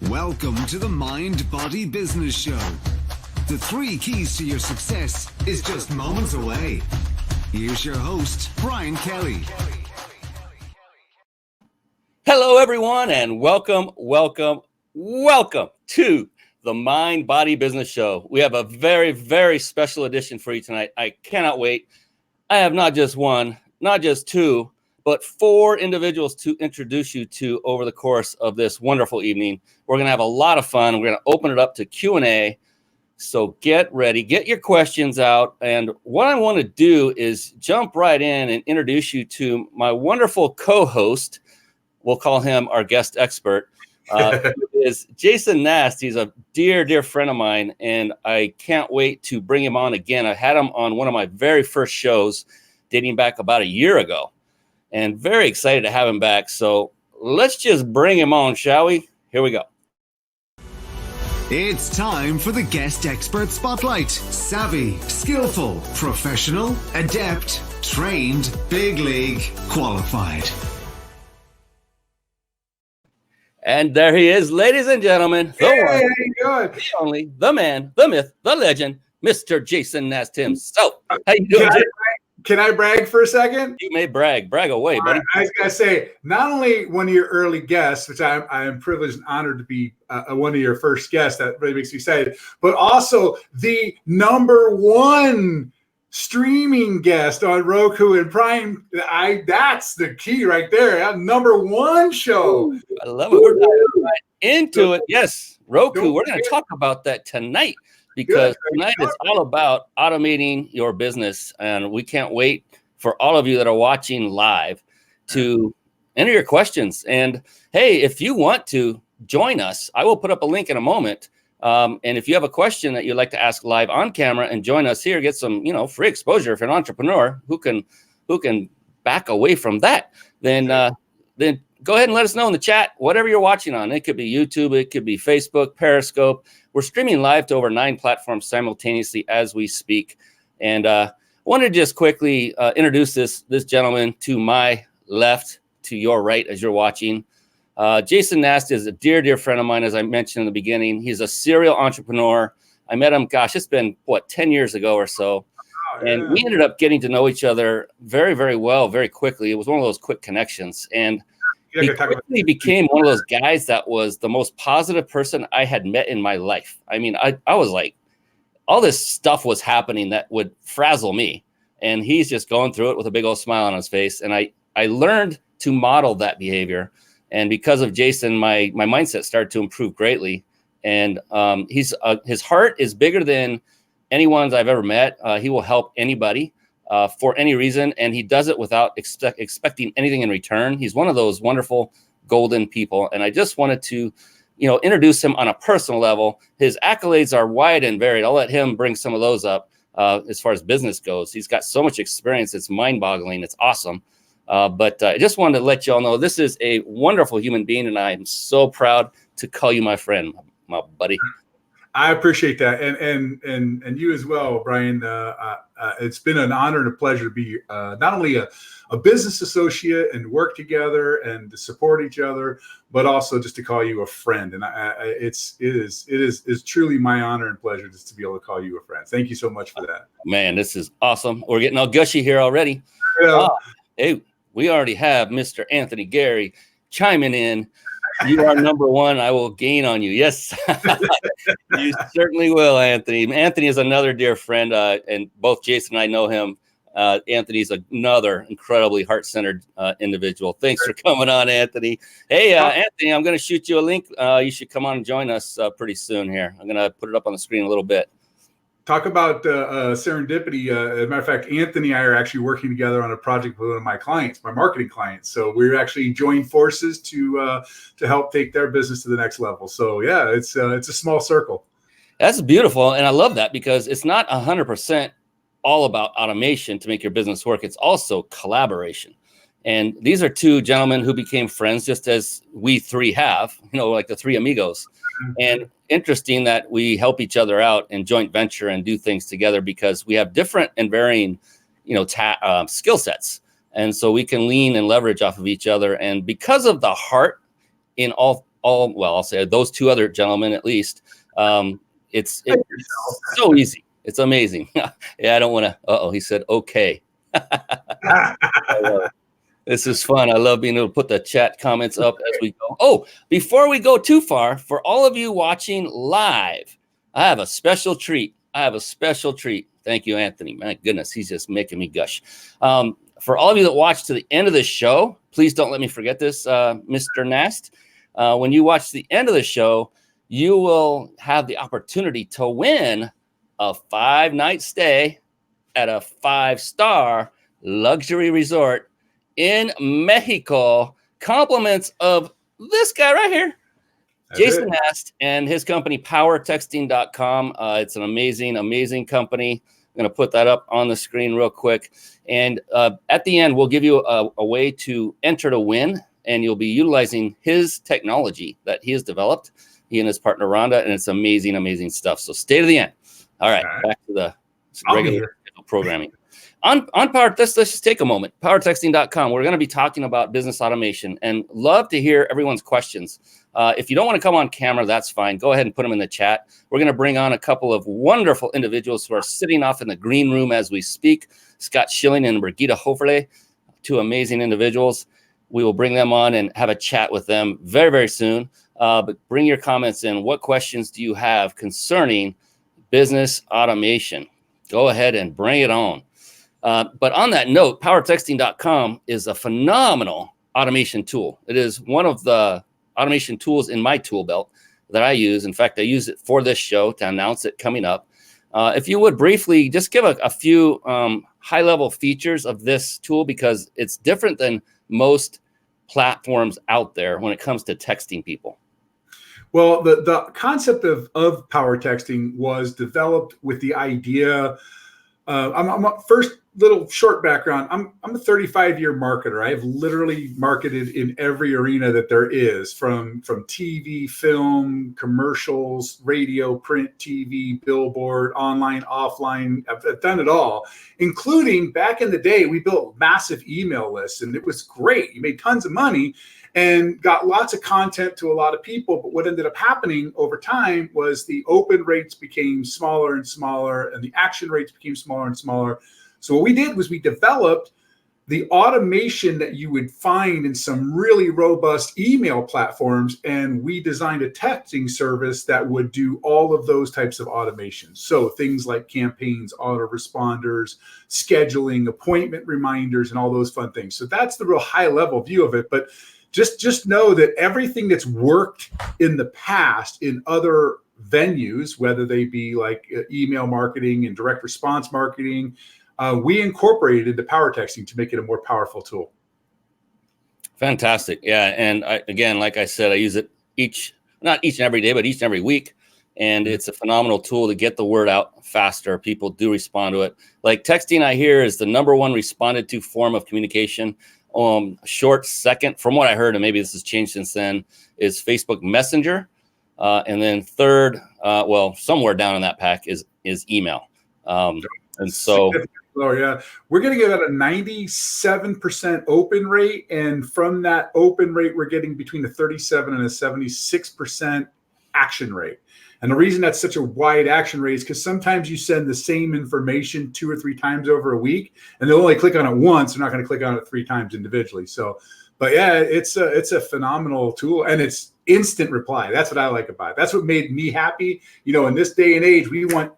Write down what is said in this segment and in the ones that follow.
Welcome to the Mind Body Business Show. The 3 keys to your success is just moments away. Here's your host, Brian Kelly. Hello, everyone, and welcome to the Mind Body Business Show. We have a very, very special edition for you tonight. I cannot wait. I have not just one, not just 2, but 4 individuals to introduce you to over the course of this wonderful evening. We're going to have a lot of fun. We're going to open it up to Q&A. So get ready, get your questions out. And what I want to do is jump right in and introduce you to my wonderful co-host. We'll call him our guest expert. Is Jason Nast. He's a dear, dear friend of mine, and I can't wait to bring him on again. I had him on one of my very first shows dating back about a year ago, and very excited to have him back. So let's just bring him on, shall we? Here we go. It's time for the Guest Expert Spotlight. Savvy, skillful, professional, adept, trained, big league, qualified. And there he is, ladies and gentlemen. The one, the only, the man, the myth, the legend, Mr. Jason Nast himself. How you doing, Jason? Can I brag for a second? You may brag. Brag away, buddy. I was going to say, not only one of your early guests, which I am privileged and honored to be one of your first guests, that really makes me excited, but also the #1 streaming guest on Roku and Prime. That's the key right there. #1 show. I love it. We're diving right into it. Yes, Roku. We're going to talk about that tonight. Because tonight is all about automating your business, and we can't wait for all of you that are watching live to enter your questions. And hey, if you want to join us, I will put up a link in a moment. And if you have a question that you'd like to ask live on camera and join us here, get some, free exposure. If you're an entrepreneur who can back away from that, then go ahead and let us know in the chat, whatever you're watching on. It could be YouTube, it could be Facebook, Periscope. We're streaming live to over 9 platforms simultaneously as we speak. And I wanted to just quickly introduce this gentleman to my left, to your right as you're watching. Jason Nast is a dear, dear friend of mine, as I mentioned in the beginning. He's a serial entrepreneur. I met him, it's been, 10 years ago or so. Oh, yeah. And we ended up getting to know each other very, very well, very quickly. It was one of those quick connections. And he quickly became one of those guys that was the most positive person I had met in my life. I mean, I was like, all this stuff was happening that would frazzle me. And he's just going through it with a big old smile on his face. And I learned to model that behavior. And because of Jason, my mindset started to improve greatly. And his heart is bigger than anyone's I've ever met. He will help anybody. For any reason, and he does it without expecting anything in return. He's one of those wonderful golden people, and I just wanted to, introduce him on a personal level. His accolades are wide and varied. I'll let him bring some of those up as far as business goes. He's got so much experience. It's mind-boggling. It's awesome. But I just wanted to let you all know this is a wonderful human being, and I am so proud to call you my friend, my buddy. I appreciate that, and you as well, Brian. It's been an honor and a pleasure to be not only a business associate and work together and to support each other, but also just to call you a friend. And it is truly my honor and pleasure just to be able to call you a friend. Thank you so much for that. Man, this is awesome. We're getting all gushy here already. Hey, we already have Mr. Anthony Gary chiming in. You are #1. I will gain on you. Yes, you certainly will, Anthony. Anthony is another dear friend, and both Jason and I know him. Anthony's another incredibly heart-centered individual. Thanks for coming on, Anthony. Hey, Anthony, I'm going to shoot you a link. You should come on and join us pretty soon here. I'm going to put it up on the screen a little bit. Talk about serendipity. As a matter of fact, Anthony and I are actually working together on a project with one of my clients, my marketing clients. So we're actually joined forces to help take their business to the next level. So yeah, it's a small circle. That's beautiful, and I love that because it's not 100% all about automation to make your business work. It's also collaboration. And these are 2 gentlemen who became friends, just as we 3 have, like the 3 amigos. And interesting that we help each other out in joint venture and do things together because we have different and varying, skill sets. And so we can lean and leverage off of each other. And because of the heart in all I'll say those two other gentlemen at least. It's so easy. It's amazing. Yeah, I don't want to. He said okay. This is fun. I love being able to put the chat comments up as we go. Oh, before we go too far, for all of you watching live, I have a special treat. Thank you, Anthony. My goodness, he's just making me gush. For all of you that watch to the end of the show, please don't let me forget this, Mr. Nast. When you watch the end of the show, you will have the opportunity to win a 5-night stay at a 5-star luxury resort in Mexico. Compliments of this guy right here, Jason Nast, and his company, powertexting.com. It's an amazing company. I'm going to put that up on the screen real quick. And at the end, we'll give you a way to enter to win, and you'll be utilizing his technology that he has developed, he and his partner, Rhonda, and it's amazing stuff. So stay to the end. All right. Back to the regular programming. On Power, let's just take a moment. Powertexting.com. We're going to be talking about business automation and love to hear everyone's questions. If you don't want to come on camera, that's fine. Go ahead and put them in the chat. We're going to bring on a couple of wonderful individuals who are sitting off in the green room as we speak. Scott Schilling and Brigitte Hoferle, two amazing individuals. We will bring them on and have a chat with them very soon. But bring your comments in. What questions do you have concerning business automation? Go ahead and bring it on. But on that note, powertexting.com is a phenomenal automation tool. It is one of the automation tools in my tool belt that I use. In fact, I use it for this show to announce it coming up. If you would briefly just give a few high-level features of this tool, because it's different than most platforms out there when it comes to texting people. Well, the concept of power texting was developed with the idea. I'm first little short background. I'm a 35-year marketer. I have literally marketed in every arena that there is, from TV, film, commercials, radio, print, TV, billboard, online, offline. I've done it all, including back in the day, we built massive email lists, and it was great. You made tons of money and got lots of content to a lot of people. But what ended up happening over time was the open rates became smaller and smaller, and the action rates became smaller and smaller. So what we did was we developed the automation that you would find in some really robust email platforms, and we designed a texting service that would do all of those types of automations. So things like campaigns, autoresponders, scheduling, appointment reminders, and all those fun things. So that's the real high level view of it. But just know that everything that's worked in the past in other venues, whether they be like email marketing and direct response marketing, we incorporated into power texting to make it a more powerful tool. Fantastic. Yeah. And again, like I said, I use it not each and every day, but each and every week. And it's a phenomenal tool to get the word out faster. People do respond to it. Like texting, I hear, is the #1 responded to form of communication. Short second, from what I heard, and maybe this has changed since then, is Facebook Messenger. And then third, somewhere down in that pack is email. And so, yeah, we're going to get at a 97% open rate. And from that open rate, we're getting between a 37 and a 76% action rate. And the reason that's such a wide action rate is because sometimes you send the same information 2 or 3 times over a week, and they'll only click on it once. They're not going to click on it 3 times individually. So, but yeah, it's a phenomenal tool, and it's instant reply. That's what I like about it. That's what made me happy. You know, in this day and age, we want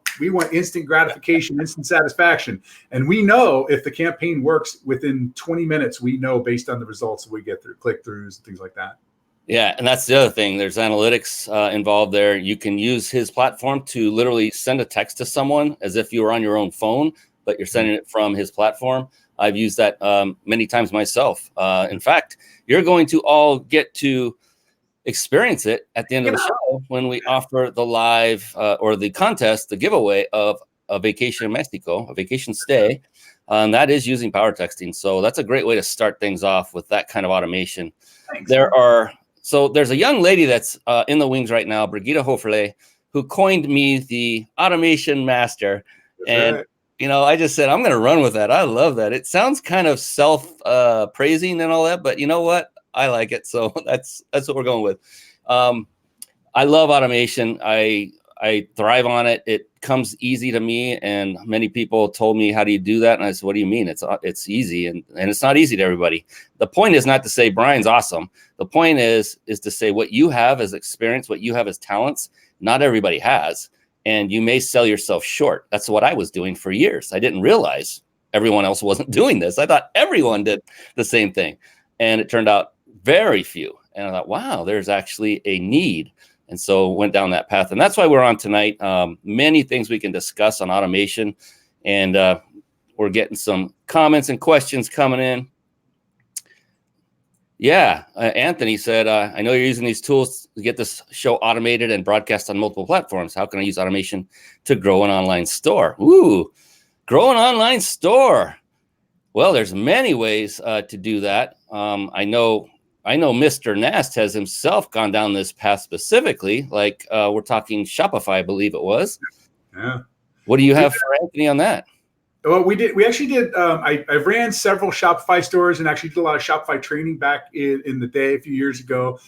instant gratification, instant satisfaction. And we know if the campaign works within 20 minutes, we know based on the results that we get through click-throughs and things like that. Yeah, and that's the other thing. There's analytics involved there. You can use his platform to literally send a text to someone as if you were on your own phone, but you're sending it from his platform. I've used that many times myself. In fact, you're going to all get to experience it at the end of the show when we offer the live or the contest, the giveaway of a vacation in Mexico, a vacation stay. And that is using power texting. So that's a great way to start things off with that kind of automation. Thanks. There's a young lady that's in the wings right now, Brigitte Hoferle, who coined me the automation master. That's and right. You know, I just said, I'm going to run with that. I love that. It sounds kind of self praising and all that, but you know what? I like it. So that's what we're going with. I love automation. I thrive on it. It comes easy to me, and many people told me, how do you do that? And I said, what do you mean? It's easy, and it's not easy to everybody. The point is not to say Brian's awesome. The point is to say what you have as experience, what you have as talents, not everybody has, and you may sell yourself short. That's what I was doing for years. I didn't realize everyone else wasn't doing this. I thought everyone did the same thing, and it turned out very few. And I thought, wow, there's actually a need. And so went down that path. And that's why we're on tonight. Many things we can discuss on automation. And we're getting some comments and questions coming in. Yeah, Anthony said, I know you're using these tools to get this show automated and broadcast on multiple platforms. How can I use automation to grow an online store? Ooh, grow an online store. Well, there's many ways to do that. I know Mr. Nast has himself gone down this path specifically. Like we're talking Shopify, I believe it was. Yeah. What do you have for Anthony on that? Well, we actually did. I ran several Shopify stores and actually did a lot of Shopify training back in the day a few years ago.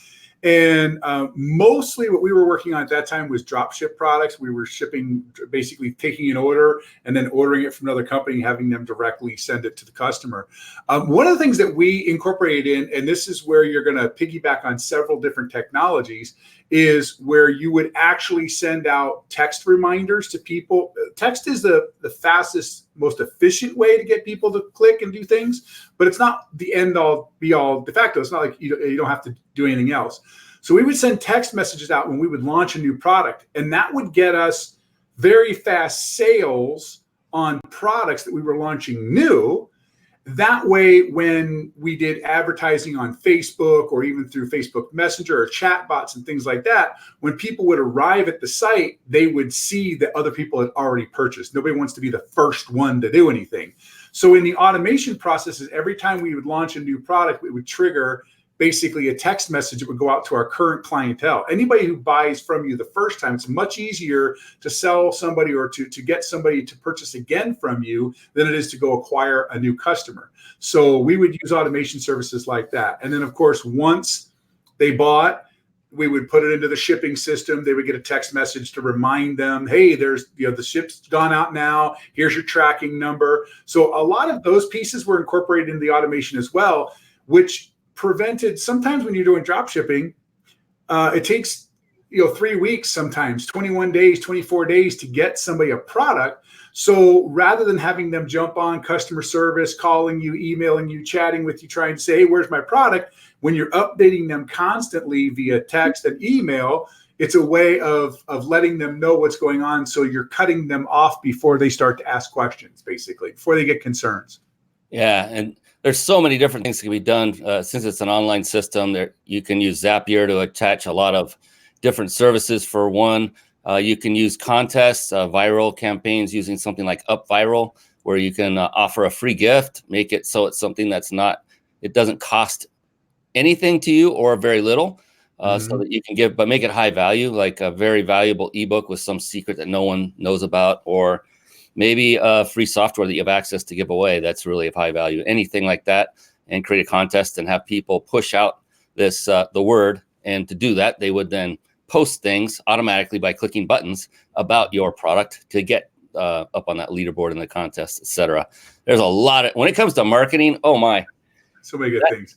And mostly what we were working on at that time was drop ship products. We were shipping, basically taking an order and then ordering it from another company, having them directly send it to the customer. One of the things that we incorporated in, and this is where you're going to piggyback on several different technologies, is where you would actually send out text reminders to people. Text is the fastest, most efficient way to get people to click and do things, but it's not the end all be all de facto. It's not like you don't have to do anything else. So we would send text messages out when we would launch a new product, and that would get us very fast sales on products that we were launching new. That way, when we did advertising on Facebook or even through Facebook Messenger or chat bots and things like that, when people would arrive at the site, they would see that other people had already purchased. Nobody wants to be the first one to do anything. So in the automation processes, every time we would launch a new product, it would trigger basically a text message that would go out to our current clientele. Anybody who buys from you the first time, it's much easier to sell somebody or to get somebody to purchase again from you than it is to go acquire a new customer. So we would use automation services like that. And then, of course, once they bought, we would put it into the shipping system. They would get a text message to remind them, hey, there's, the ship's gone out now. Here's your tracking number. So a lot of those pieces were incorporated in the automation as well, which prevented, sometimes when you're doing drop shipping, it takes 3 weeks, sometimes 21 days, 24 days to get somebody a product. So rather than having them jump on customer service, calling you, emailing you, chatting with you, trying to say, hey, where's my product? When you're updating them constantly via text and email, it's a way of letting them know what's going on. So you're cutting them off before they start to ask questions, basically, before they get concerns. Yeah, and there's so many different things that can be done since it's an online system. There, you can use Zapier to attach a lot of different services. For one, you can use contests, viral campaigns using something like UpViral, where you can offer a free gift, make it so it's something that's not, it doesn't cost anything to you or very little, so that you can give, but make it high value, like a very valuable ebook with some secret that no one knows about, or maybe free software that you have access to give away. That's really of high value. Anything like that, and create a contest and have people push out this the word. And to do that, they would then post things automatically by clicking buttons about your product to get up on that leaderboard in the contest, etc. There's a lot of, when it comes to marketing, oh my, so many good things.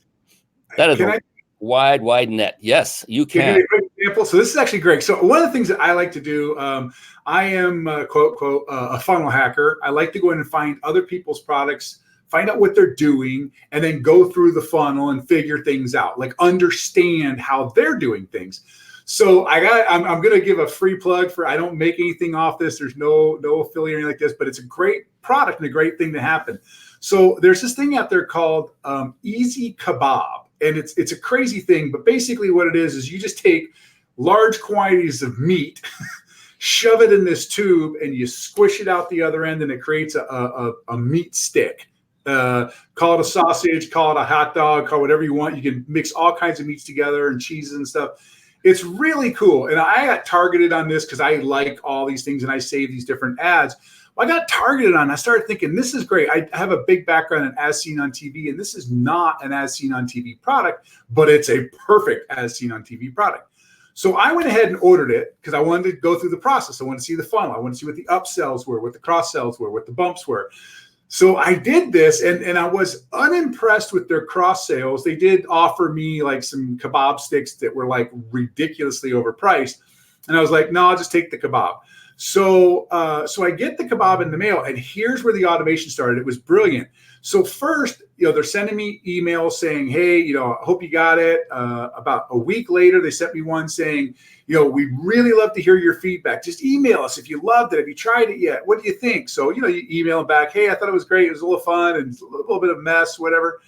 That is wide net. Yes, you can. Give you a quick example. So this is actually great. So one of the things that I like to do, I am quote a funnel hacker. I like to go in and find other people's products, find out what they're doing, and then go through the funnel and figure things out, like understand how they're doing things. So I'm going to give a free plug for, I don't make anything off this. There's no affiliate or anything like this, but it's a great product and a great thing to happen. So there's this thing out there called Easy Kebab. And it's a crazy thing, but basically what it is you just take large quantities of meat, shove it in this tube, and you squish it out the other end, and it creates a meat stick. Call it a sausage, call it a hot dog, call it whatever you want. You can mix all kinds of meats together and cheeses and stuff. It's really cool. And I got targeted on this because I like all these things and I save these different ads. Well, I got targeted on. I started thinking, this is great. I have a big background in as seen on TV, and this is not an as seen on TV product, but it's a perfect as seen on TV product. So I went ahead and ordered it because I wanted to go through the process. I wanted to see the funnel. I wanted to see what the upsells were, what the cross sells were, what the bumps were. So I did this, and I was unimpressed with their cross sales. They did offer me like some kebab sticks that were like ridiculously overpriced. And I was like, no, I'll just take the kebab. So I get the kebab in the mail, and here's where the automation started. It was brilliant. So first, they're sending me emails saying, hey, I hope you got it. About a week later, they sent me one saying, we really love to hear your feedback. Just email us if you loved it. Have you tried it yet? What do you think? So, you email them back. Hey, I thought it was great. It was a little fun and a little bit of mess, whatever.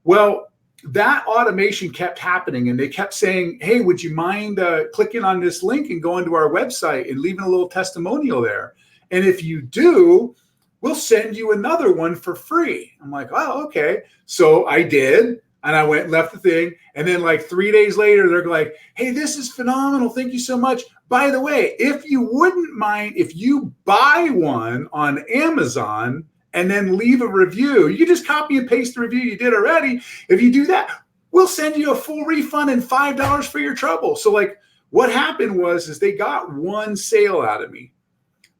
Well, that automation kept happening, and they kept saying, hey, would you mind clicking on this link and going to our website and leaving a little testimonial there? And if you do, we'll send you another one for free. I'm like, oh, okay. So I did. And I went and left the thing. And then like 3 days later, they're like, hey, this is phenomenal. Thank you so much. By the way, if you wouldn't mind, if you buy one on Amazon and then leave a review, you just copy and paste the review you did already. If you do that, we'll send you a full refund and $5 for your trouble. So like what happened is they got one sale out of me.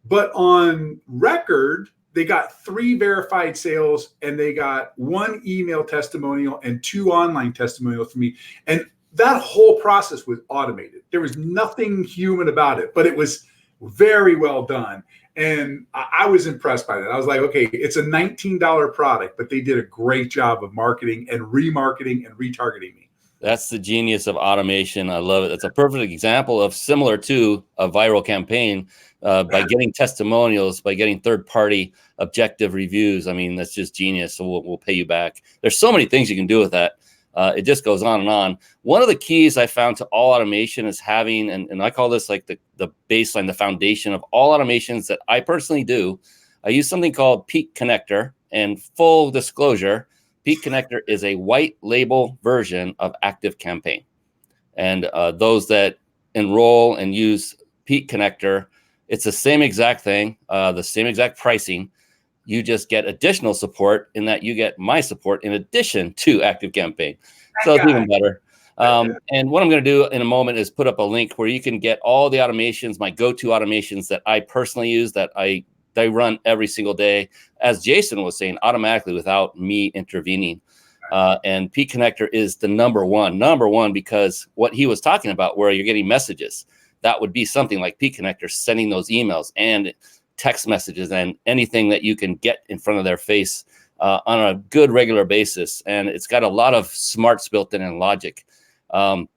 But on record, they got 3 verified sales, and they got 1 email testimonial and 2 online testimonials from me. And that whole process was automated. There was nothing human about it, but it was very well done. And I was impressed by that. I was like, okay, it's a $19 product, but they did a great job of marketing and remarketing and retargeting me. That's the genius of automation. I love it. It's a perfect example of similar to a viral campaign by getting testimonials, by getting third-party objective reviews. I mean, that's just genius. So we'll pay you back. There's so many things you can do with that. It just goes on and on. One of the keys I found to all automation is having, and I call this like the baseline, the foundation of all automations that I personally do. I use something called Peak Connector, and full disclosure, Peak Connector is a white label version of ActiveCampaign. And those that enroll and use Peak Connector, it's the same exact thing, the same exact pricing. You just get additional support in that you get my support in addition to ActiveCampaign. So it's even better. And what I'm going to do in a moment is put up a link where you can get all the automations, my go-to automations that I personally use, that I run every single day, as Jason was saying, automatically without me intervening. And Peak Connector is the number one, because what he was talking about, where you're getting messages, that would be something like Peak Connector, sending those emails and text messages and anything that you can get in front of their face on a good regular basis. And it's got a lot of smarts built in and logic. And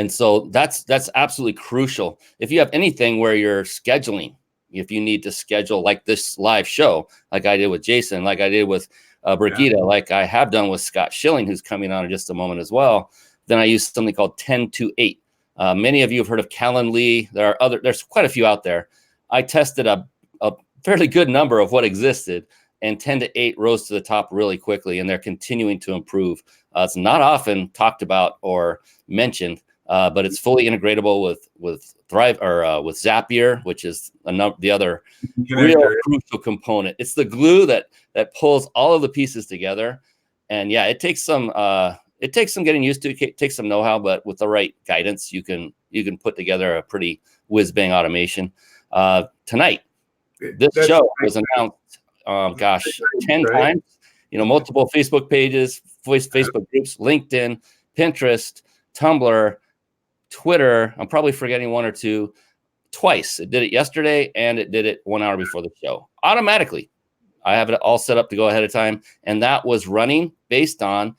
so that's absolutely crucial. If you have anything where you're scheduling, if you need to schedule like this live show, like I did with Jason, like I did with Brigitte, like I have done with Scott Schilling, who's coming on in just a moment as well, then I use something called 10-8. Many of you have heard of Calendly. There's quite a few out there. I tested a fairly good number of what existed, and 10-8 rose to the top really quickly, and they're continuing to improve. It's not often talked about or mentioned, but it's fully integratable with Thrive or with Zapier, which is the other real crucial component. It's the glue that pulls all of the pieces together. And yeah, it takes some getting used to. It takes some know-how, but with the right guidance, you can put together a pretty whiz-bang automation. Tonight, this show was announced, 10 times. Multiple Facebook pages, Facebook groups, LinkedIn, Pinterest, Tumblr, Twitter. I'm probably forgetting one or two. Twice. It did it yesterday, and it did it 1 hour before the show. Automatically. I have it all set up to go ahead of time, and that was running based on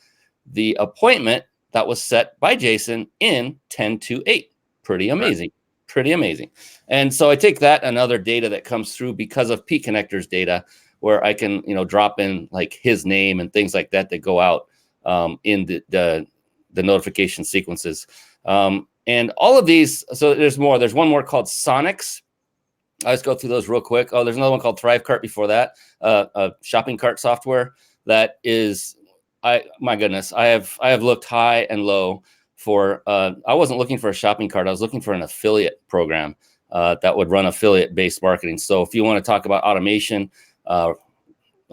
the appointment that was set by Jason in 10-8. Pretty amazing. Right. Pretty amazing. And so I take that and other data that comes through because of Peak Connector's data, where I can, drop in like his name and things like that go out in the notification sequences. And all of these, so there's more. There's one more called Sonics. I'll just go through those real quick. Oh, there's another one called ThriveCart before that, shopping cart software that is, my goodness, I have looked high and low for, I wasn't looking for a shopping cart. I was looking for an affiliate program that would run affiliate-based marketing. So if you want to talk about automation,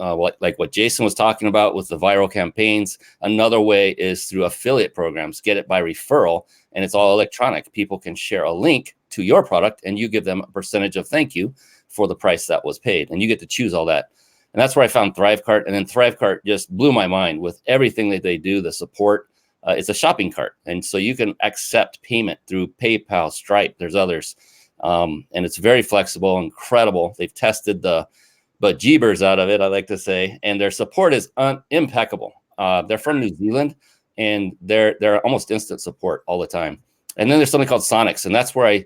like what Jason was talking about with the viral campaigns. Another way is through affiliate programs. Get it by referral, and it's all electronic. People can share a link to your product, and you give them a percentage of thank you for the price that was paid, and you get to choose all that. And that's where I found ThriveCart, and then ThriveCart just blew my mind with everything that they do, the support. It's a shopping cart, and so you can accept payment through PayPal, Stripe. There's others, and it's very flexible, incredible. They've tested the bejeebers out of it, I like to say, and their support is impeccable. They're from New Zealand, and they're almost instant support all the time. And then there's something called Sonics, and that's where I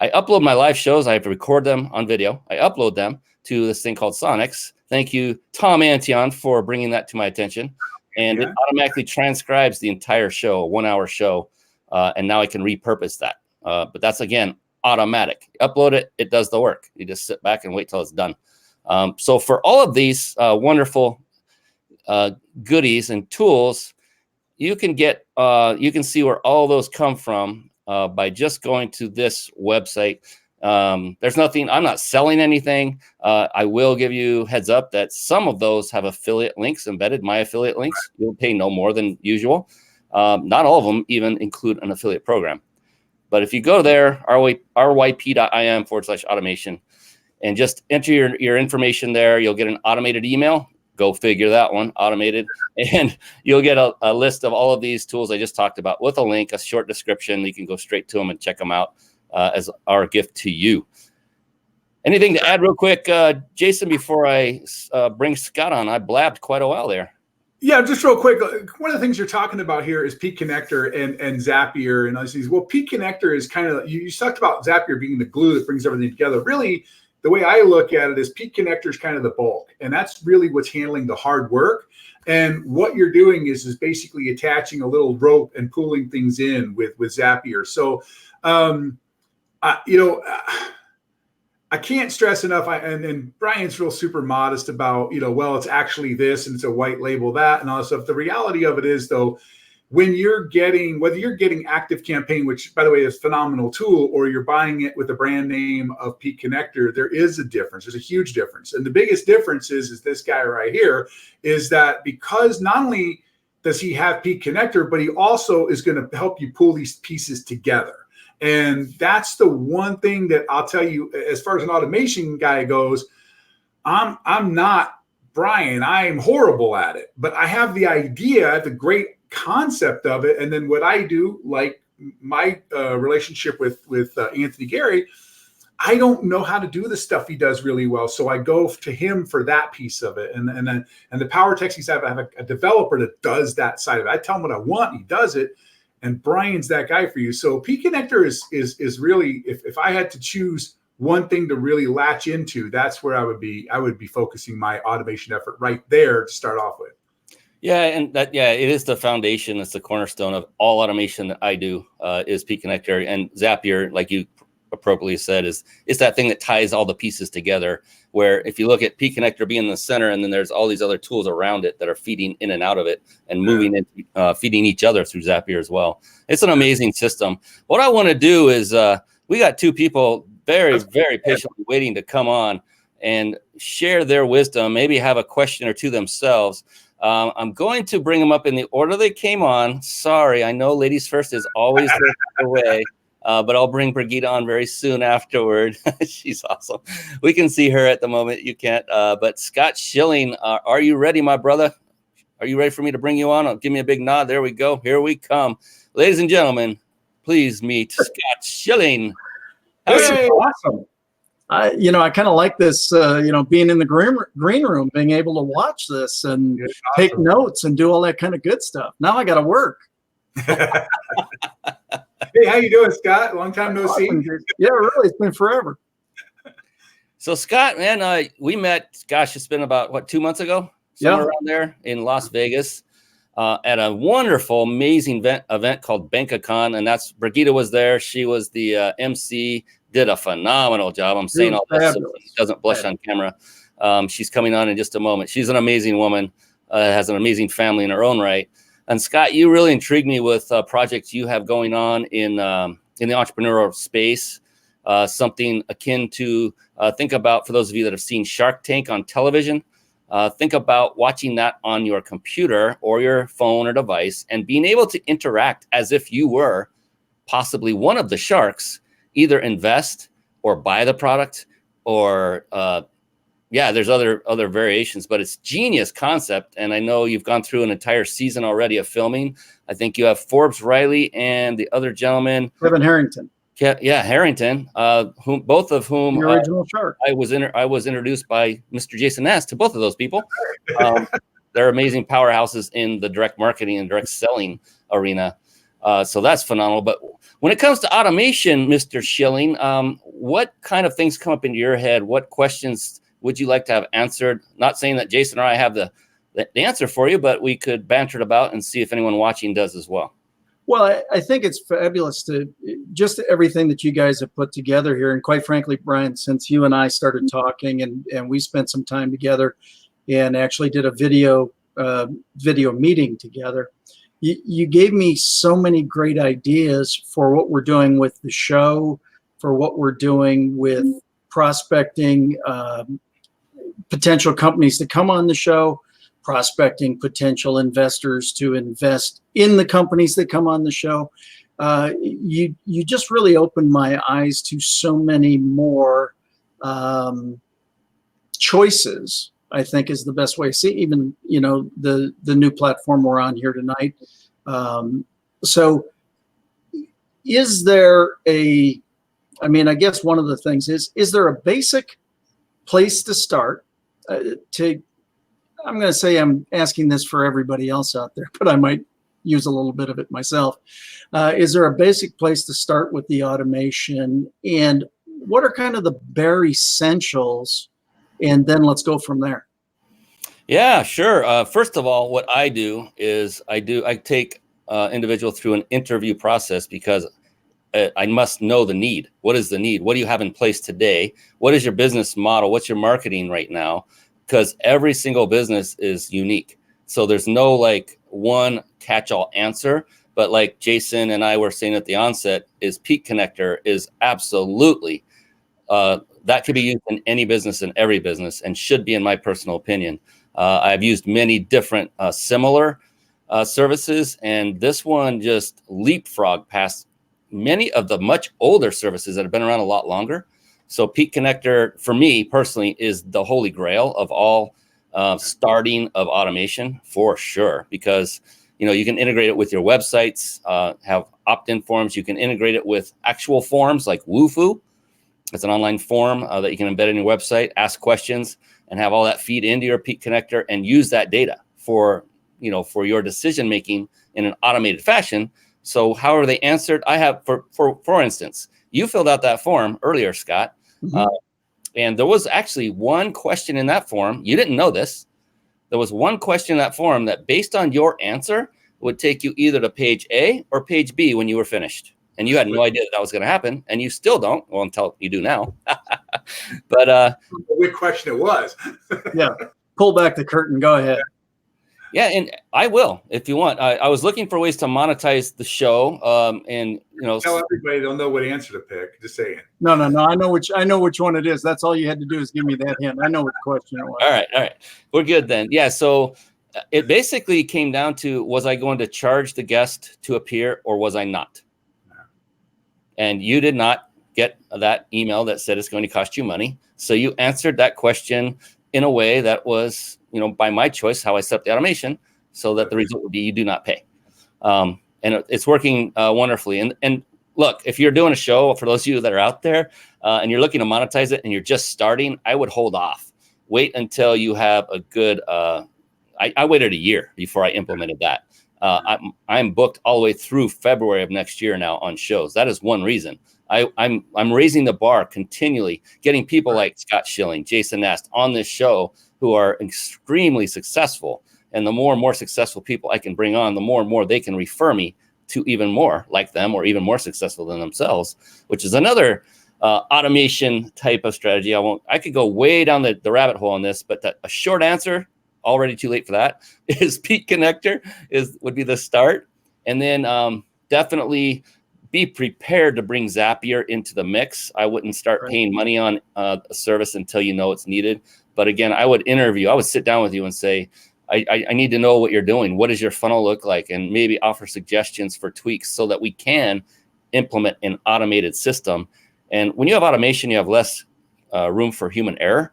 upload my live shows. I have to record them on video. I upload them to this thing called Sonics. Thank you, Tom Antion, for bringing that to my attention. And it automatically transcribes the entire show, a 1 hour show. And now I can repurpose that. But that's, again, automatic. You upload it, it does the work. You just sit back and wait till it's done. So for all of these wonderful goodies and tools, you can get, you can see where all those come from by just going to this website. There's nothing, I'm not selling anything. I will give you heads up that some of those have affiliate links embedded, my affiliate links. You'll pay no more than usual. Not all of them even include an affiliate program. But if you go there, ryp.im/automation, and just enter your information there, you'll get an automated email. Go figure that one, automated. And you'll get a list of all of these tools I just talked about with a link, a short description. You can go straight to them and check them out. As our gift to you. Anything to add real quick, Jason, before I bring Scott on? I blabbed quite a while there. Yeah, just real quick. One of the things you're talking about here is Peak Connector and Zapier and other things. Well, Peak Connector is kind of, you talked about Zapier being the glue that brings everything together. Really, the way I look at it is Peak Connector is kind of the bulk, and that's really what's handling the hard work. And what you're doing is basically attaching a little rope and pulling things in with Zapier. So, I can't stress enough. And Brian's real super modest about, well, it's actually this and it's a white label that and all that stuff. The reality of it is, though, whether you're getting Active Campaign, which, by the way, is a phenomenal tool, or you're buying it with the brand name of Peak Connector, there is a difference. There's a huge difference. And the biggest difference is this guy right here, is that because not only does he have Peak Connector, but he also is going to help you pull these pieces together. And that's the one thing that I'll tell you, as far as an automation guy goes, I'm not Brian. I am horrible at it, but I have the idea, the great concept of it. And then what I do, like my relationship with Anthony Gary, I don't know how to do the stuff he does really well. So I go to him for that piece of it. And the power techs, I have a developer that does that side of it. I tell him what I want, he does it. And Brian's that guy for you. So Peak Connector is really, if I had to choose one thing to really latch into, that's where I would be focusing my automation effort right there to start off with. Yeah, and it is the foundation. It's the cornerstone of all automation that I do is Peak Connector. And Zapier, like you appropriately said, it's that thing that ties all the pieces together, where if you look at Peak Connector being in the center, and then there's all these other tools around it that are feeding in and out of it and moving in, feeding each other through Zapier as well. It's an amazing system. What I want to do is we got two people very, very patiently waiting to come on and share their wisdom, maybe have a question or two themselves. I'm going to bring them up in the order they came on. Sorry, I know ladies first is always the way. But I'll bring Brigitte on very soon afterward. She's awesome. We can see her at the moment. You can't. But Scott Schilling, are you ready, my brother? Are you ready for me to bring you on? Give me a big nod. There we go. Here we come. Ladies and gentlemen, please meet Scott Schilling. Hey, awesome. I kind of like this, being in the green room, being able to watch this and take notes and do all that kind of good stuff. Now I got to work. Hey, how you doing, Scott? Long time no see. Yeah, really, it's been forever. So, Scott, man, we met. Gosh, it's been about 2 months ago, somewhere around there in Las Vegas, at a wonderful, amazing event called BankaCon, and that's Brigitte was there. She was the MC. Did a phenomenal job. I'm saying all this so she doesn't blush on camera. She's coming on in just a moment. She's an amazing woman. Has an amazing family in her own right. And Scott, you really intrigued me with projects you have going on in the entrepreneurial space, something akin to think about for those of you that have seen Shark Tank on television. Think about watching that on your computer or your phone or device and being able to interact as if you were possibly one of the sharks, either invest or buy the product or there's other variations, but it's genius concept. And I know you've gone through an entire season already of filming. I think you have Forbes Riley and the other gentleman, Kevin Harrington. Yeah, Harrington, both of whom the original shark. I was introduced by Mr. Jason Nast to both of those people. They're amazing powerhouses in the direct marketing and direct selling arena. So that's phenomenal. But when it comes to automation, Mr. Schilling, what kind of things come up into your head? What questions would you like to have answered? Not saying that Jason or I have the answer for you, but we could banter it about and see if anyone watching does as well. Well, I think it's fabulous to just everything that you guys have put together here. And quite frankly, Brian, since you and I started talking and we spent some time together and actually did a video meeting together, you gave me so many great ideas for what we're doing with the show, for what we're doing with prospecting potential companies to come on the show, prospecting potential investors to invest in the companies that come on the show. You just really opened my eyes to so many more choices, I think is the best way to see it. Even, the new platform we're on here tonight. So is there I guess one of the things is there a basic place to start I'm going to say I'm asking this for everybody else out there, but I might use a little bit of it myself. Is there a basic place to start with the automation, and what are kind of the bare essentials? And then let's go from there. Yeah, sure. First of all, what I do is I take individual through an interview process because I must know the need. What is the need? What do you have in place today? What is your business model? What's your marketing right now? Because every single business is unique. So there's no like one catch-all answer, but like Jason and I were saying at the onset, is Peak Connector is absolutely, that could be used in any business and every business and should be, in my personal opinion. I've used many different similar services, and this one just leapfrogged past many of the much older services that have been around a lot longer. So Peak Connector, for me personally, is the holy grail of all starting of automation for sure, because you can integrate it with your websites, have opt-in forms. You can integrate it with actual forms like Wufoo. It's an online form that you can embed in your website, ask questions, and have all that feed into your Peak Connector and use that data for your decision making in an automated fashion. So how are they answered? I have, for instance, you filled out that form earlier, Scott, and there was actually one question in that form. You didn't know this. There was one question in that form that, based on your answer, would take you either to page A or page B when you were finished. And you had no idea that was going to happen, and you still don't. Well, until you do now. But what question it was? Yeah, pull back the curtain. Go ahead. Yeah, and I will if you want. I was looking for ways to monetize the show, and tell everybody they'll know what answer to pick. Just saying. No. I know which one it is. That's all you had to do is give me that hint. I know what question it was. All right, we're good then. Yeah, so it basically came down to, was I going to charge the guest to appear or was I not? And you did not get that email that said it's going to cost you money. So you answered that question in a way that was, by my choice, how I set up the automation, so that the result would be you do not pay. And it's working wonderfully. And look, if you're doing a show, for those of you that are out there and you're looking to monetize it and you're just starting, I would hold off. Wait until you have a good, I waited a year before I implemented that. I'm booked all the way through February of next year now on shows. That is one reason. I'm raising the bar continually, getting people like Scott Schilling, Jason Nast on this show who are extremely successful. And the more and more successful people I can bring on, the more and more they can refer me to even more like them or even more successful than themselves, which is another automation type of strategy. I could go way down the rabbit hole on this, but a short answer, already too late for that, is Peak Connector would be the start. And then definitely be prepared to bring Zapier into the mix. I wouldn't start paying money on a service until you know it's needed. But again, I would sit down with you and say, I need to know what you're doing. What does your funnel look like? And maybe offer suggestions for tweaks so that we can implement an automated system. And when you have automation, you have less room for human error.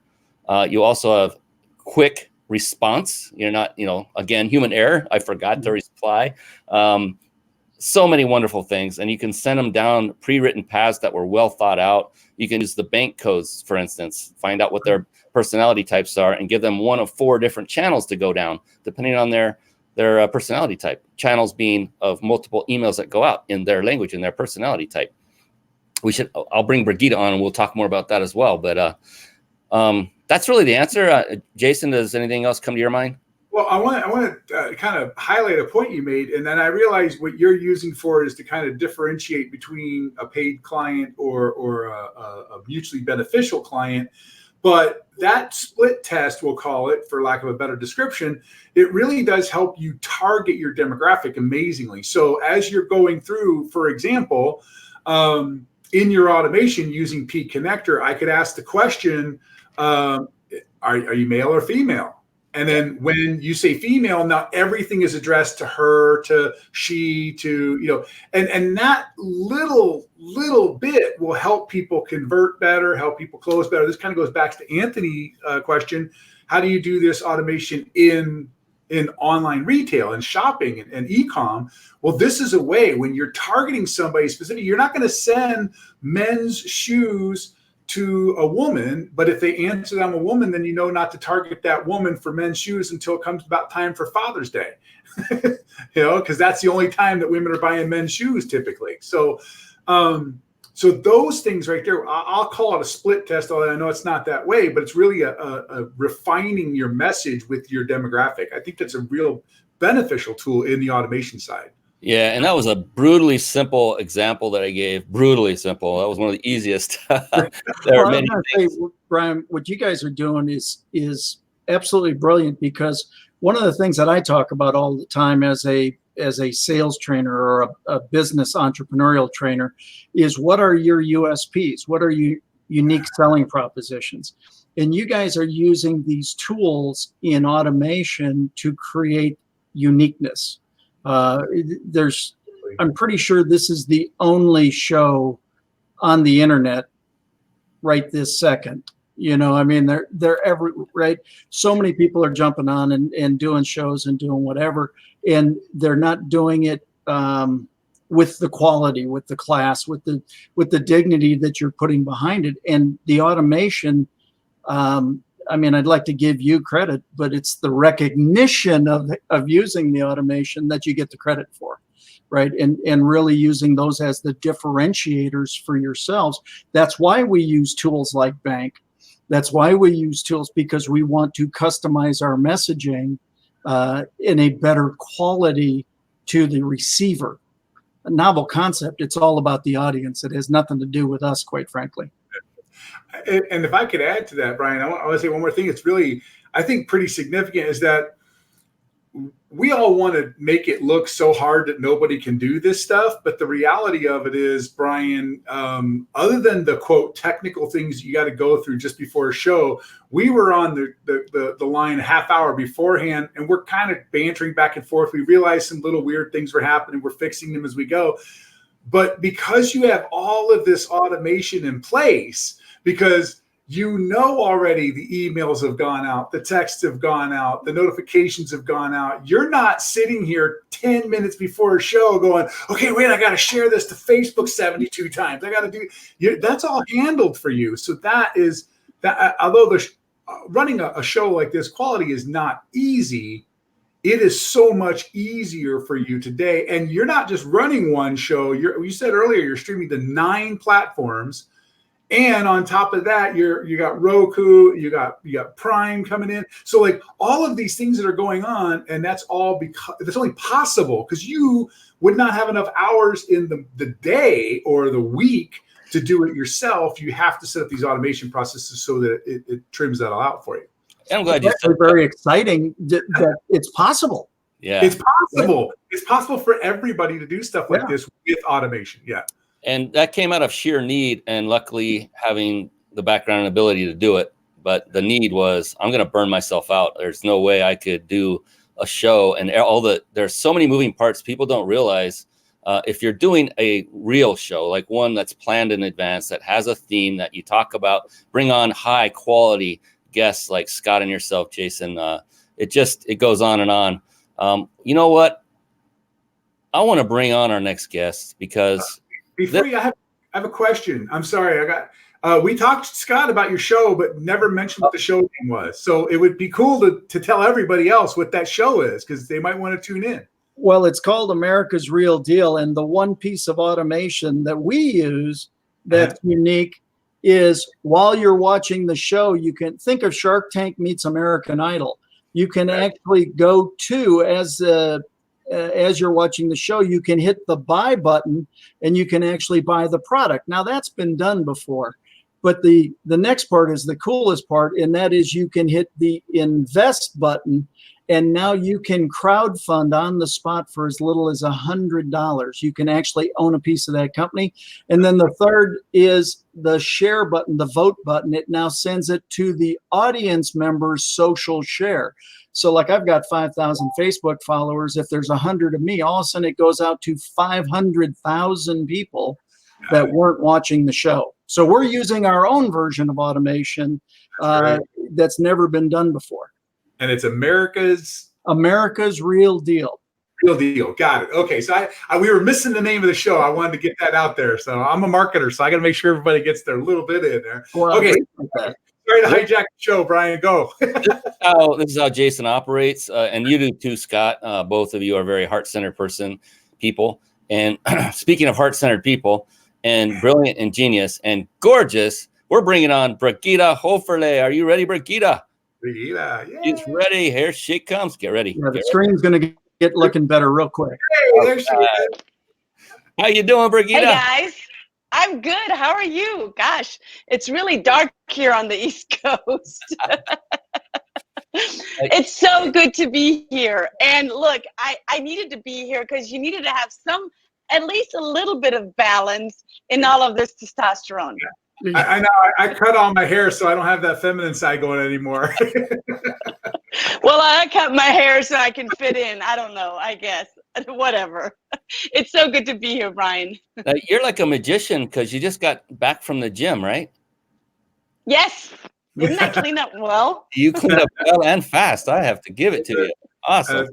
You also have quick response. You're not, again, human error. I forgot to reply. So many wonderful things. And you can send them down pre-written paths that were well thought out. You can use the bank codes, for instance, find out what their personality types are and give them one of 4 different channels to go down, depending on their personality type. Channels being of multiple emails that go out in their language and their personality type. I'll bring Brigitte on and we'll talk more about that as well. But that's really the answer. Jason, does anything else come to your mind? Well, I want to kind of highlight a point you made, and then I realized what you're using for is to kind of differentiate between a paid client or a mutually beneficial client. But that split test, we'll call it, for lack of a better description, it really does help you target your demographic amazingly. So as you're going through, for example, in your automation using Peak Connector, I could ask the question, are you male or female? And then when you say female, now everything is addressed to her, to she, to, and that little bit will help people convert better, help people close better. This kind of goes back to Anthony's question. How do you do this automation in online retail and shopping and e-com? Well, this is a way when you're targeting somebody specific, you're not going to send men's shoes to a woman, but if they answer that I'm a woman, then you know not to target that woman for men's shoes until it comes about time for Father's Day, because that's the only time that women are buying men's shoes typically. So those things right there, I'll call it a split test, although I know it's not that way, but it's really a refining your message with your demographic. I think that's a real beneficial tool in the automation side. Yeah, and that was a brutally simple example that I gave. Brutally simple. That was one of the easiest. There are many things. Brian, what you guys are doing is absolutely brilliant, because one of the things that I talk about all the time as a sales trainer or a business entrepreneurial trainer is, what are your USPs? What are your unique selling propositions? And you guys are using these tools in automation to create uniqueness. I'm pretty sure this is the only show on the internet right this second. They're every, right? So many people are jumping on and doing shows and doing whatever, and they're not doing it with the quality, with the class, with the dignity that you're putting behind it. And the automation, I'd like to give you credit, but it's the recognition of using the automation that you get the credit for, right? And really using those as the differentiators for yourselves. That's why we use tools like Bank. That's why we use tools, because we want to customize our messaging in a better quality to the receiver. A novel concept. It's all about the audience. It has nothing to do with us, quite frankly. And if I could add to that, Brian, I want to say one more thing. It's really, I think, pretty significant, is that we all want to make it look so hard that nobody can do this stuff. But the reality of it is, Brian, other than the quote technical things you got to go through just before a show, we were on the line a half hour beforehand, and we're kind of bantering back and forth. We realized some little weird things were happening. We're fixing them as we go. But because you have all of this automation in place, because already the emails have gone out, the texts have gone out, the notifications have gone out. You're not sitting here 10 minutes before a show going, okay, wait, I got to share this to Facebook 72 times. I got to do, that's all handled for you. So that is, that. Although running a show like this, quality is not easy, it is so much easier for you today. And you're not just running one show. You said earlier, you're streaming to 9 platforms. And on top of that, you got Roku, you got Prime coming in. So like all of these things that are going on, and that's all because it's only possible because you would not have enough hours in the day or the week to do it yourself. You have to set up these automation processes so that it trims that all out for you. I'm glad you said very exciting that it's possible. Yeah. It's possible. It's possible for everybody to do stuff like this with automation. Yeah. And that came out of sheer need, and luckily having the background and ability to do it. But the need was, I'm going to burn myself out. There's no way I could do a show, and there's so many moving parts. People don't realize if you're doing a real show, like one that's planned in advance, that has a theme that you talk about, bring on high quality guests like Scott and yourself, Jason. It goes on and on. You know what? I want to bring on our next guest because I have a question. I'm sorry. We talked to Scott about your show, but never mentioned what the show name was. So it would be cool to tell everybody else what that show is, because they might want to tune in. Well, it's called America's Real Deal. And the one piece of automation that we use that's unique is while you're watching the show, you can think of Shark Tank meets American Idol. You can actually go to, as you're watching the show, you can hit the buy button and you can actually buy the product. Now, that's been done before. But the next part is the coolest part, and that is you can hit the invest button, and now you can crowdfund on the spot for as little as $100. You can actually own a piece of that company. And then the third is the share button, the vote button. It now sends it to the audience members' social share. So like I've got 5,000 Facebook followers. If there's 100 of me, all of a sudden it goes out to 500,000 people that weren't watching the show. So we're using our own version of automation that's never been done before. And it's America's Real Deal. Real Deal. Got it. Okay. So we were missing the name of the show. I wanted to get that out there. So I'm a marketer, so I got to make sure everybody gets their little bit in there. Well, okay. Sorry to hijack the show, Brian. Go. This is how Jason operates. And you do too, Scott. Both of you are very heart-centered people. And speaking of heart-centered people, and brilliant and genius and gorgeous, we're bringing on Brigitte Hoferle. Are you ready, Brigitte? Yeah. She's ready. Here she comes. Get ready. Yeah, the screen's going to get looking better real quick. Hey, there she is. How you doing, Brigitte? Hey, guys. I'm good. How are you? Gosh, it's really dark here on the East Coast. It's so good to be here. And look, I needed to be here because you needed to have at least a little bit of balance in all of this testosterone. I know. I cut all my hair, so I don't have that feminine side going anymore. Well, I cut my hair so I can fit in. I don't know. I guess. Whatever. It's so good to be here, Brian. You're like a magician because you just got back from the gym, right? Yes. Didn't I clean up well? You cleaned up well and fast. I have to give it to you. Awesome.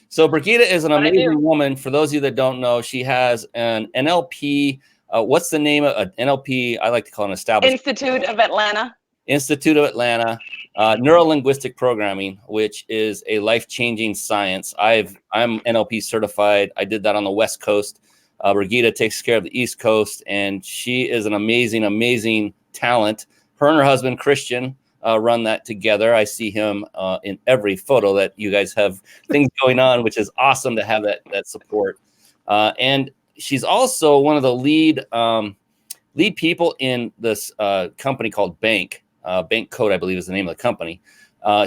So Brigitte is an amazing woman. For those of you that don't know, she has an NLP. What's the name of an NLP? I like to call it an established Institute of Atlanta. Neuro-linguistic programming, which is a life-changing science. I'm NLP certified. I did that on the West Coast. Brigitte takes care of the East Coast, and she is an amazing, amazing talent. Her and her husband, Christian, run that together. I see him in every photo that you guys have things going on, which is awesome to have that support. And she's also one of the lead people in this company called Bank. Bank Code, I believe, is the name of the company.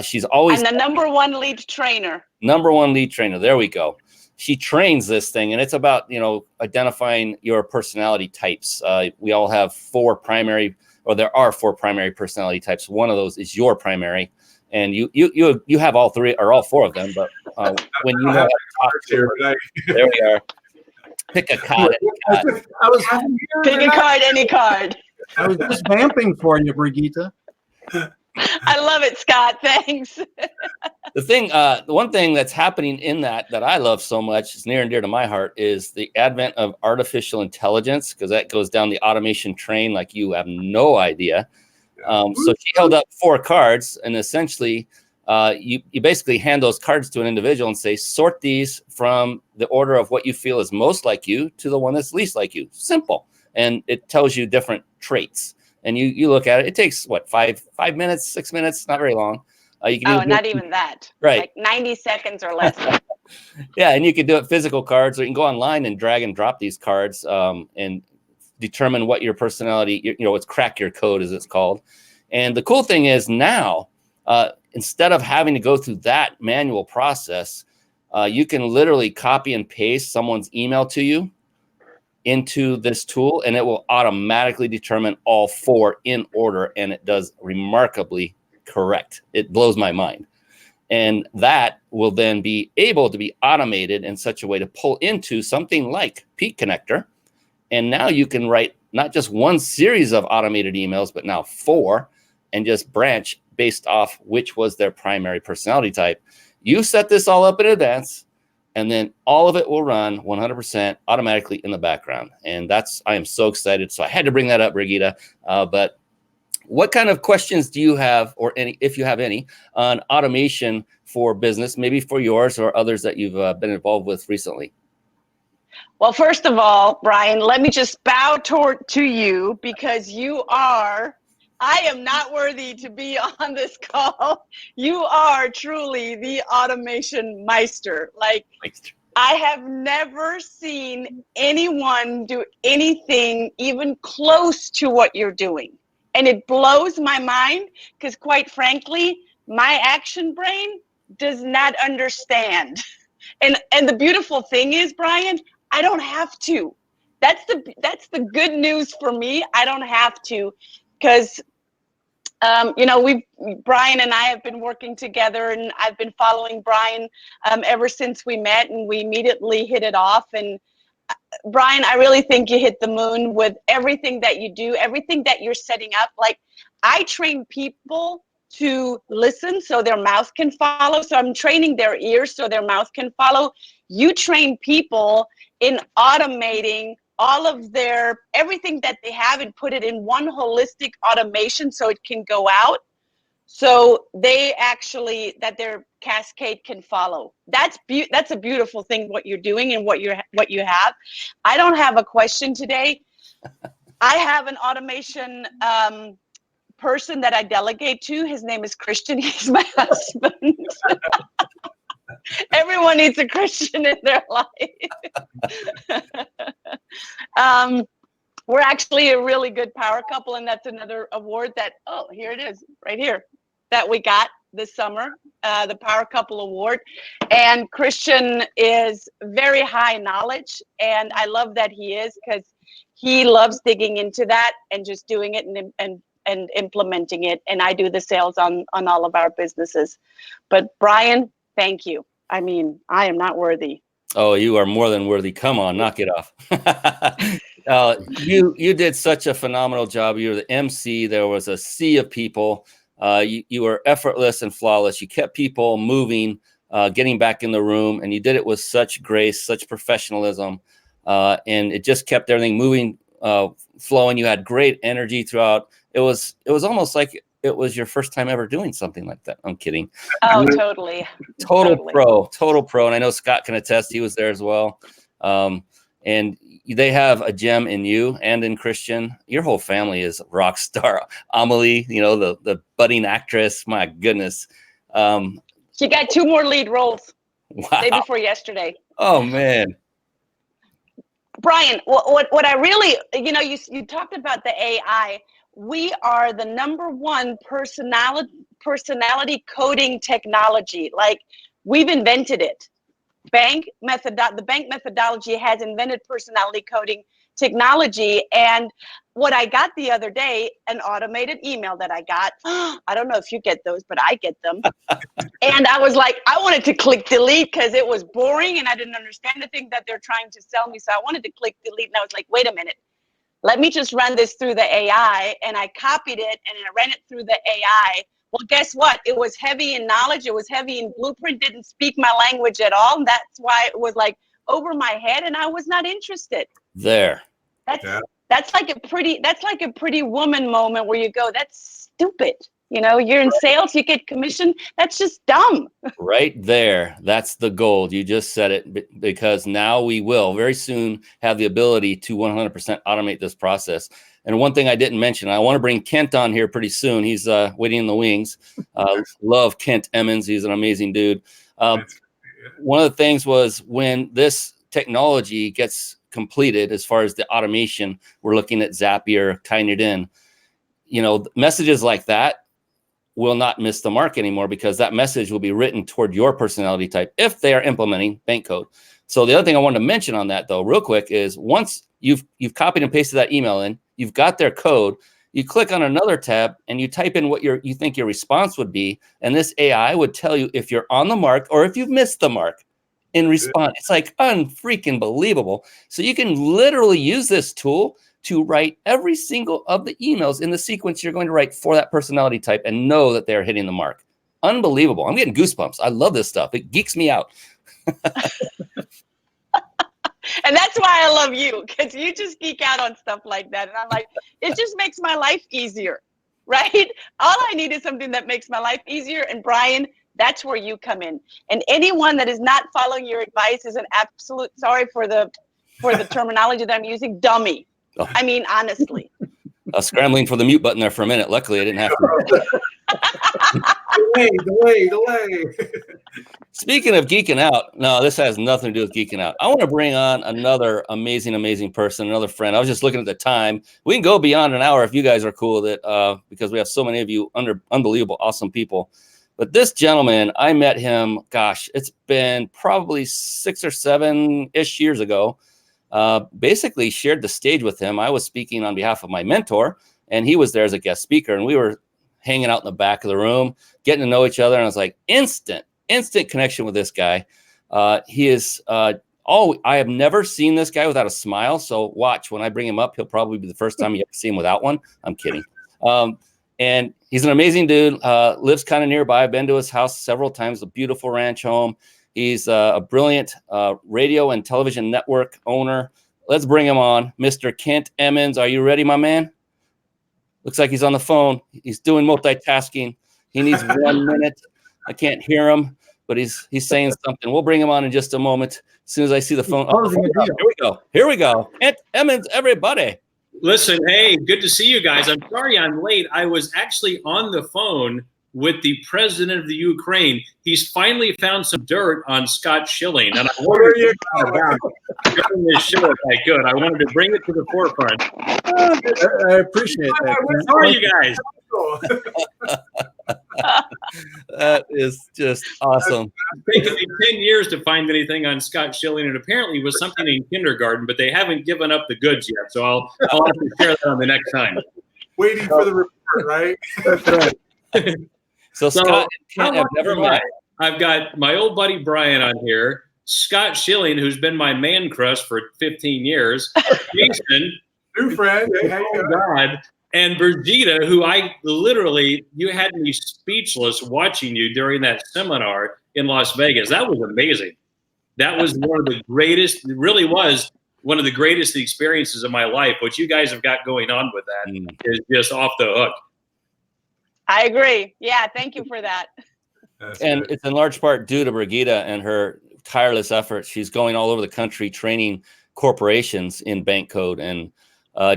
She's always and the number one lead trainer. There we go. She trains this thing, and it's about identifying your personality types. We all have there are four primary personality types. One of those is your primary, and you have all three or all four of them. But when you have there we are. Pick a card. Pick a card, any card. I was just vamping for you, Brigitte. I love it, Scott. Thanks. The one thing that's happening in that I love so much, is near and dear to my heart, is the advent of artificial intelligence, because that goes down the automation train like you have no idea. So she held up 4 cards, and essentially you basically hand those cards to an individual and say, sort these from the order of what you feel is most like you to the one that's least like you. Simple. And it tells you different traits. And you look at it. It takes, 5 minutes, 6 minutes, not very long. You can not even that. Right. Like 90 seconds or less. Yeah, and you can do it physical cards, or you can go online and drag and drop these cards and determine what your personality, it's crack your code, as it's called. And the cool thing is now, instead of having to go through that manual process, you can literally copy and paste someone's email to you into this tool, and it will automatically determine all 4 in order, and it does remarkably correct. It blows my mind. And that will then be able to be automated in such a way to pull into something like Peak Connector. And now you can write not just one series of automated emails, but now 4, and just branch based off which was their primary personality type. You set this all up in advance, and then all of it will run 100% automatically in the background. And I am so excited. So I had to bring that up, Brigitte. But what kind of questions do you have, or any, if you have any, on automation for business, maybe for yours or others that you've been involved with recently? Well, first of all, Brian, let me just bow to you, because I am not worthy to be on this call. You are truly the automation meister. Like, I have never seen anyone do anything even close to what you're doing. And it blows my mind, because quite frankly, my action brain does not understand. And the beautiful thing is, Brian, I don't have to. That's the good news for me. I don't have to, because Brian and I have been working together, and I've been following Brian ever since we met, and we immediately hit it off. And Brian, I really think you hit the moon with everything that you do, everything that you're setting up. Like, I train people to listen so their mouth can follow. So I'm training their ears so their mouth can follow. You train people in automating all of everything that they have, and put it in one holistic automation so it can go out. So that their cascade can follow. That's a beautiful thing, what you're doing and what you have. I don't have a question today. I have an automation person that I delegate to. His name is Christian. He's my husband. Everyone needs a Christian in their life. We're actually a really good power couple, and that's another award here it is, right here, that we got this summer, the Power Couple Award. And Christian is very high knowledge, and I love that he is, because he loves digging into that and just doing it and implementing it. And I do the sales on all of our businesses. But Brian, thank you. I mean, I am not worthy. Oh, you are more than worthy. Come on, knock it off. You did such a phenomenal job. You were the MC. There was a sea of people. You were effortless and flawless. You kept people moving, getting back in the room, and you did it with such grace, such professionalism, and it just kept everything moving, flowing. You had great energy throughout. It was almost like it was your first time ever doing something like that. I'm kidding. Oh, totally. Total pro. And I know Scott can attest. He was there as well. And they have a gem in you and in Christian. Your whole family is rock star. Amelie, the budding actress. My goodness. She got 2 more lead roles. Wow. Day before yesterday. Oh, man. Brian, what I really, you talked about the AI. We are the #1 personality coding technology. Like, we've invented it. The bank methodology has invented personality coding technology. And what I got the other day, an automated email that I got, I don't know if you get those, but I get them. And I was like, I wanted to click delete, because it was boring and I didn't understand the thing that they're trying to sell me. So I wanted to click delete, and I was like, wait a minute. Let me just run this through the AI. And I copied it and I ran it through the AI. Well, guess what? It was heavy in knowledge. It was heavy in blueprint, didn't speak my language at all. And that's why it was like over my head, and I was not interested. There. That's like a pretty woman moment where you go, that's stupid. You're in sales, you get commission. That's just dumb. Right there. That's the gold. You just said it, because now we will very soon have the ability to 100% automate this process. And one thing I didn't mention, I want to bring Kent on here pretty soon. He's waiting in the wings. Love Kent Emmons. He's an amazing dude. One of the things was, when this technology gets completed, as far as the automation, we're looking at Zapier, tying it in, messages like that will not miss the mark anymore because that message will be written toward your personality type if they are implementing bank code. So the other thing I wanted to mention on that, though, real quick, is once you've copied and pasted that email in, you've got their code, you click on another tab and you type in what you think your response would be, and this AI would tell you if you're on the mark or if you've missed the mark in response. It's like unfreaking believable. So you can literally use this tool to write every single of the emails in the sequence you're going to write for that personality type and know that they're hitting the mark. Unbelievable. I'm getting goosebumps. I love this stuff. It geeks me out. And that's why I love you, because you just geek out on stuff like that. And I'm like, it just makes my life easier, right? All I need is something that makes my life easier. And Brian, that's where you come in. And anyone that is not following your advice is an absolute, sorry for the terminology that I'm using, dummy. Oh. I mean, honestly. Scrambling for the mute button there for a minute. Luckily, I didn't have to. Delay. Speaking of geeking out, no, this has nothing to do with geeking out. I want to bring on another amazing person, another friend. I was just looking at the time. We can go beyond an hour if you guys are cool with it, because we have so many of you unbelievable, awesome people. But this gentleman, I met him, gosh, it's been probably 6 or 7-ish years ago. Basically shared the stage with him. I was speaking on behalf of my mentor, and he was there as a guest speaker, and we were hanging out in the back of the room, getting to know each other. And I was like, instant connection with this guy. He is, I have never seen this guy without a smile. So watch, when I bring him up, he'll probably be the first time you ever see him without one. I'm kidding. And he's an amazing dude, lives kind of nearby. I've been to his house several times, a beautiful ranch home. He's a brilliant radio and television network owner. Let's bring him on. Mr. Kent Emmons. Are you ready, my man? Looks like he's on the phone. He's doing multitasking. He needs 1 minute. I can't hear him, but he's saying something. We'll bring him on in just a moment. As soon as I see the phone. Oh, here we go. Kent Emmons, everybody. Listen, hey, good to see you guys. I'm sorry I'm late. I was actually on the phone with the president of the Ukraine. He's finally found some dirt on Scott Schilling, and I wanted to talk about during this show if I could. I wanted to bring it to the forefront. I appreciate that. How are you guys? That is just awesome. It's taken me 10 years to find anything on Scott Schilling, and apparently it was something in kindergarten, but they haven't given up the goods yet, so I'll have to share that on the next time. Waiting for the report, right? That's right. So Scott and Kent have never met. I've got my old buddy Brian on here, Scott Schilling, who's been my man crush for 15 years, Jason, new friend, God, and Brigitte, who you had me speechless watching you during that seminar in Las Vegas. That was amazing. That was one of the greatest, it really was one of the greatest experiences of my life. What you guys have got going on with that is just off the hook. I agree. Yeah, thank you for that. And it's in large part due to Brigitte and her tireless efforts. She's going all over the country training corporations in bank code and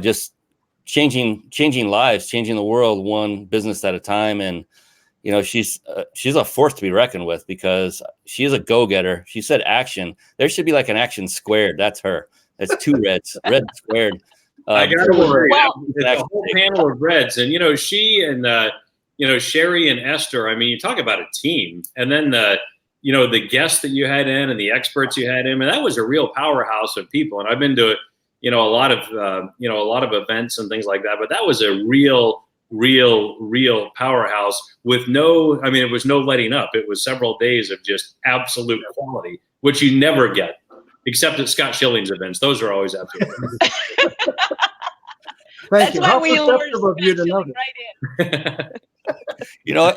just changing lives, changing the world one business at a time. And you know, she's a force to be reckoned with because she is a go-getter. She said action. There should be like an action squared. That's her. That's 2 reds, red squared. I got to worry. It's a whole panel of reds, and you know, she and Sherry and Esther, I mean, you talk about a team. And then the guests that you had in and the experts you had in, and that was a real powerhouse of people. And I've been to, a lot of events and things like that, but that was a real powerhouse with it was no letting up. It was several days of just absolute quality, which you never get except at Scott Schilling's events. Those are always absolute. Thank you. Why we lured of you to know right in. You know,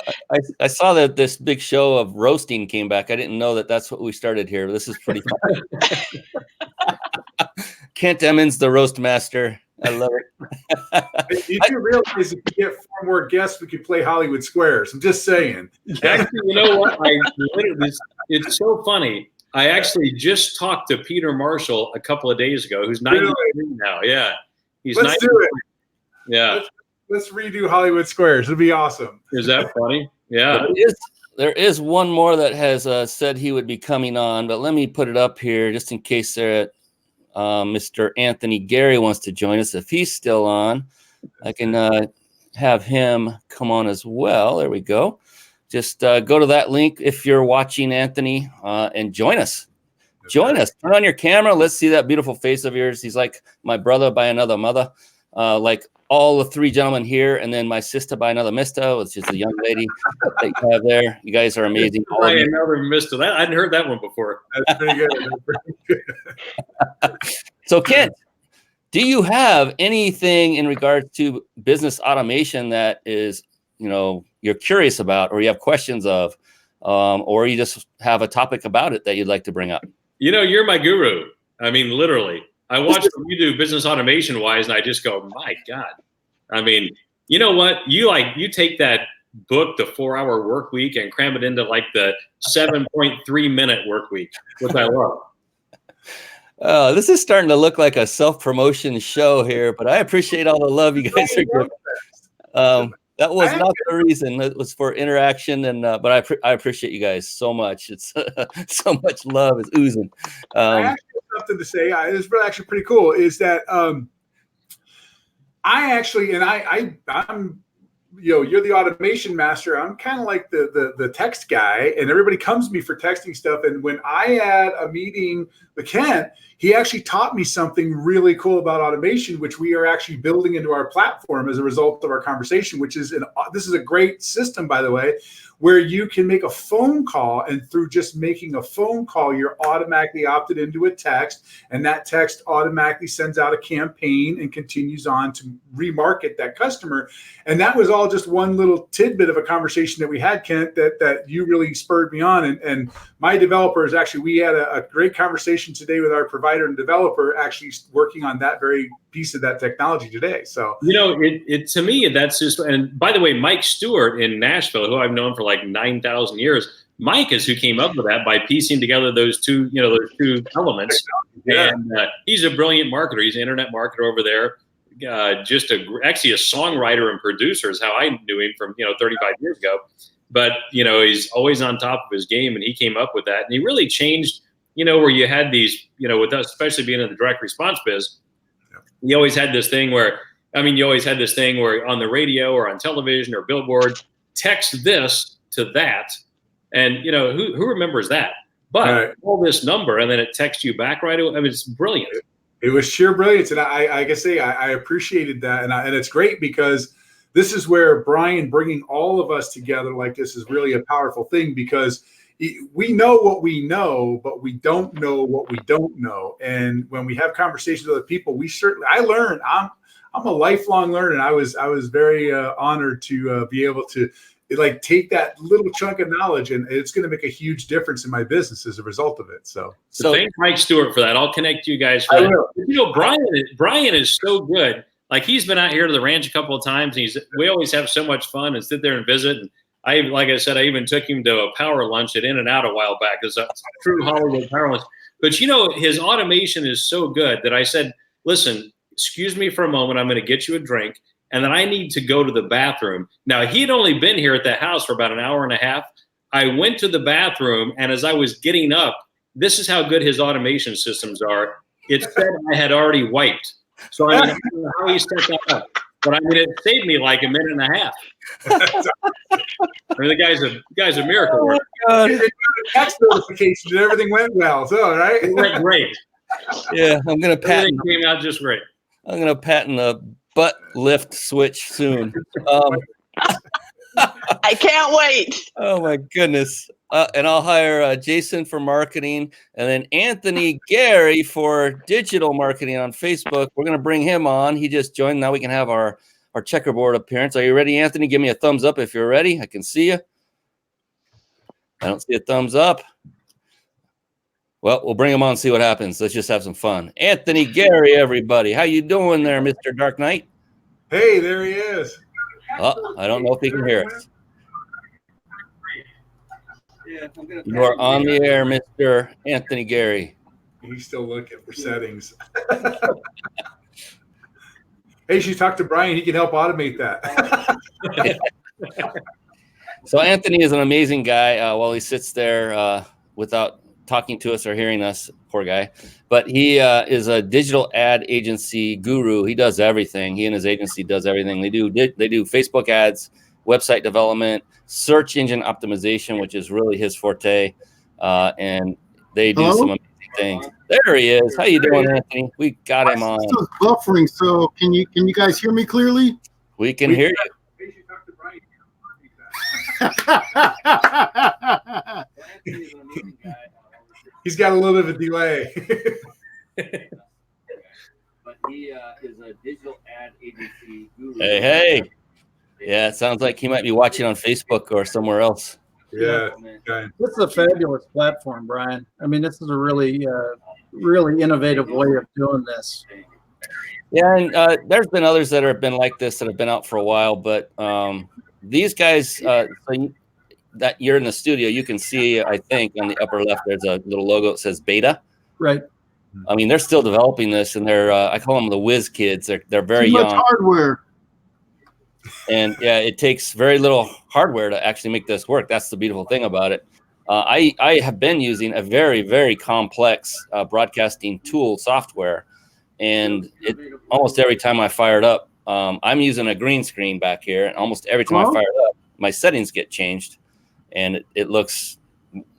I saw that this big show of roasting came back. I didn't know that that's what we started here. This is pretty fun. Kent Emmons, the roast master. I love it. You do realize if you get 4 more guests, we could play Hollywood Squares. I'm just saying. Actually, you know what? It's so funny. I actually just talked to Peter Marshall a couple of days ago, who's 93 now. Yeah. He's Let's do it. Yeah. Let's redo Hollywood Squares. It'd be awesome. Is that funny? Yeah. There is one more that has said he would be coming on, but let me put it up here just in case Mr. Anthony Gary wants to join us. If he's still on, I can have him come on as well. There we go. Just go to that link if you're watching, Anthony, and join us. Join us. Turn on your camera. Let's see that beautiful face of yours. He's like my brother by another mother, like all the three gentlemen here, and then my sister by another mister, which is a young lady that you have there. You guys are amazing. By another mister. That I hadn't heard that one before. That's pretty good. That's pretty good. So, Kent, do you have anything in regards to business automation that is, you're curious about, or you have questions of, or you just have a topic about it that you'd like to bring up? You're my guru. I mean, literally. I watch what you do business automation wise, and I just go, my God. I mean, you know what? You take that book, the 4-hour work week, and cram it into like the 7.3 minute work week, which I love. This is starting to look like a self-promotion show here, but I appreciate all the love you guys are giving. That was not the reason. It was for interaction, and but I appreciate you guys so much. It's so much love is oozing. I actually have something to say. It's actually pretty cool. Is that I'm you're the automation master. I'm kind of like the text guy, and everybody comes to me for texting stuff. And when I had a meeting with Kent, he actually taught me something really cool about automation, which we are actually building into our platform as a result of our conversation, which is this is a great system, by the way, where you can make a phone call, and through just making a phone call, you're automatically opted into a text, and that text automatically sends out a campaign and continues on to remarket that customer. And that was all just one little tidbit of a conversation that we had, Kent, that you really spurred me on. And my developers, actually, we had a great conversation today with our provider and developer actually working on that very piece of that technology today. So, to me, that's just, and by the way, Mike Stewart in Nashville, who I've known for like 9,000 years, Mike is who came up with that by piecing together those two elements. Yeah. And he's a brilliant marketer. He's an internet marketer over there. Actually a songwriter and producer is how I knew him from, 35 years ago. But, he's always on top of his game, and he came up with that. And he really changed, where you had these, with us, especially being in the direct response biz, you always had this thing where on the radio or on television or billboard, text this to that. And, who remembers that? But call this number, and then it texts you back right away. I mean, it's brilliant. It was sheer brilliance. And I can say I appreciated that. And it's great because this is where Brian bringing all of us together like this is really a powerful thing, because we know what we know, but we don't know what we don't know. And when we have conversations with other people, I learn. I'm a lifelong learner. And I was very honored to be able to take that little chunk of knowledge, and it's going to make a huge difference in my business as a result of it. So thank Mike Stewart for that. I'll connect you guys for that. Brian is so good. Like, he's been out here to the ranch a couple of times, and we always have so much fun and sit there and visit. And like I said, I even took him to a power lunch at In-N-Out a while back. It's a true Hollywood power lunch. But his automation is so good that I said, listen, excuse me for a moment. I'm going to get you a drink, and then I need to go to the bathroom. Now, he'd only been here at the house for about an hour and a half. I went to the bathroom, and as I was getting up, this is how good his automation systems are. It said I had already wiped. So I don't know how he set that up. But I mean, it saved me like a minute and a half. I mean, the guy's a miracle worker. Text notification and everything went well. So, right? It went great. Yeah, I'm going to patent. Everything came out just great. I'm going to patent a butt lift switch soon. I can't wait. Oh my goodness. And I'll hire Jason for marketing, and then Anthony Gary for digital marketing on Facebook. We're going to bring him on. He just joined. Now we can have our checkerboard appearance. Are you ready, Anthony? Give me a thumbs up if you're ready. I can see you. I don't see a thumbs up. Well, we'll bring him on and see what happens. Let's just have some fun. Anthony Gary, everybody. How you doing there, Mr. Dark Knight? Hey, there he is. Oh, I don't know if he can hear us. You are on the air, Mr. Anthony Gary. He's still looking for settings. Hey, you should talk to Brian. He can help automate that. So Anthony is an amazing guy. While he sits there without talking to us or hearing us, poor guy. But he is a digital ad agency guru. He does everything. He and his agency does everything. They do Facebook ads, website development, search engine optimization, which is really his forte. And they do some amazing things. There he is. How you doing, Anthony? We got him on. It's buffering, so can you guys hear me clearly? We can hear you. He's got a little bit of a delay. But he is a digital ad agency guru. Hey. Yeah, it sounds like he might be watching on Facebook or somewhere else. Yeah. Okay. This is a fabulous platform, Brian. I mean, this is a really, really innovative way of doing this. Yeah, and there's been others that have been like this that have been out for a while, but these guys, that you're in the studio, you can see, I think, on the upper left, there's a little logo that says beta. Right. I mean, they're still developing this, and they're, I call them the whiz kids. They're very young. Too much hardware. And yeah, it takes very little hardware to actually make this work. That's the beautiful thing about it. I have been using a very, very complex broadcasting tool software, and almost every time I fire it up, I'm using a green screen back here, and almost every time I fire it up, my settings get changed, and it looks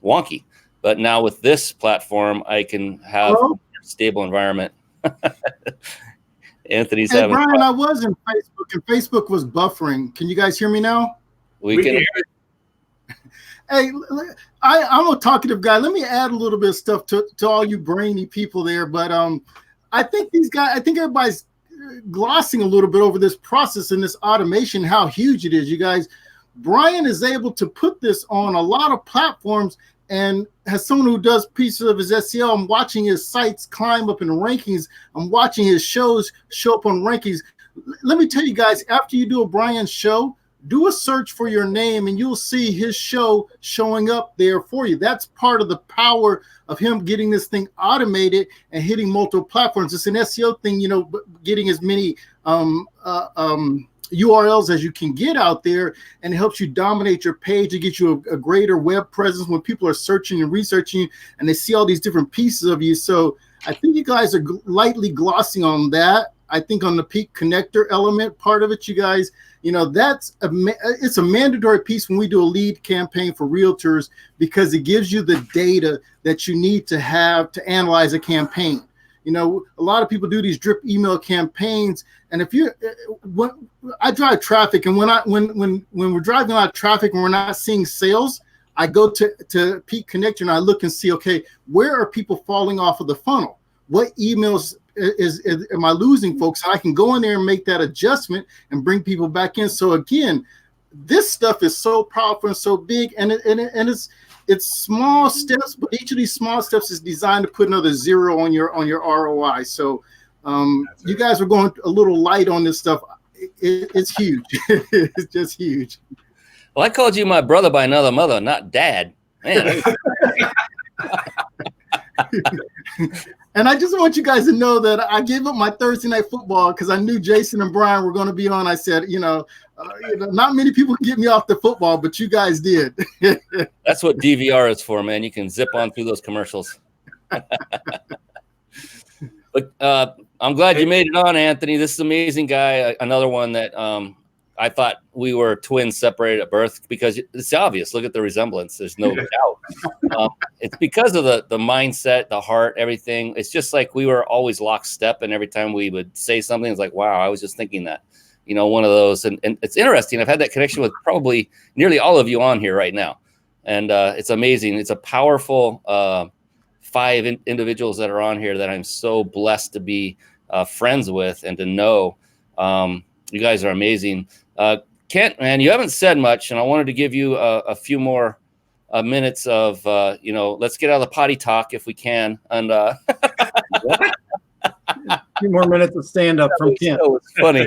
wonky. But now with this platform, I can have a stable environment. Anthony's having Brian, fun. I was in Facebook, and Facebook was buffering. Can you guys hear me now? We can hear it. Hey, I'm a talkative guy. Let me add a little bit of stuff to all you brainy people there. But I think everybody's glossing a little bit over this process and this automation, how huge it is. You guys, Brian is able to put this on a lot of platforms, and as someone who does pieces of his SEO, I'm watching his sites climb up in rankings. I'm watching his shows show up on rankings. Let me tell you guys, after you do a Brian show, do a search for your name and you'll see his show showing up there for you. That's part of the power of him getting this thing automated and hitting multiple platforms. It's an SEO thing, getting as many URLs as you can get out there, and it helps you dominate your page. It gets you a greater web presence when people are searching and researching and they see all these different pieces of you. So I think you guys are lightly glossing on that. I think on the peak connector element part of it, you guys, it's a mandatory piece when we do a lead campaign for realtors, because it gives you the data that you need to have to analyze a campaign. A lot of people do these drip email campaigns, and when I drive traffic, and when we're driving a lot of traffic and we're not seeing sales, I go to Peak Connector and I look and see, okay, where are people falling off of the funnel? What emails am I losing, folks? And I can go in there and make that adjustment and bring people back in. So again, this stuff is so powerful and so big, and it's small steps, but each of these small steps is designed to put another zero on your ROI. So you guys are going a little light on this stuff. It's huge. It's just huge. Well, I called you my brother by another mother, not dad. Man. And I just want you guys to know that I gave up my Thursday night football because I knew Jason and Brian were going to be on. I said, not many people can get me off the football, but you guys did. That's what DVR is for, man. You can zip on through those commercials. But I'm glad you made it on, Anthony. This is an amazing guy. Another one that I thought we were twins separated at birth, because it's obvious. Look at the resemblance. There's no doubt. It's because of the mindset, the heart, everything. It's just like we were always lockstep, and every time we would say something, it's like, wow, I was just thinking that. One of those. And it's interesting. I've had that connection with probably nearly all of you on here right now. And it's amazing. It's a powerful 5 individuals that are on here that I'm so blessed to be friends with and to know. You guys are amazing. Kent, man, you haven't said much, and I wanted to give you a few more minutes of, let's get out of the potty talk if we can. And a few more minutes of stand up from Kent. It's funny.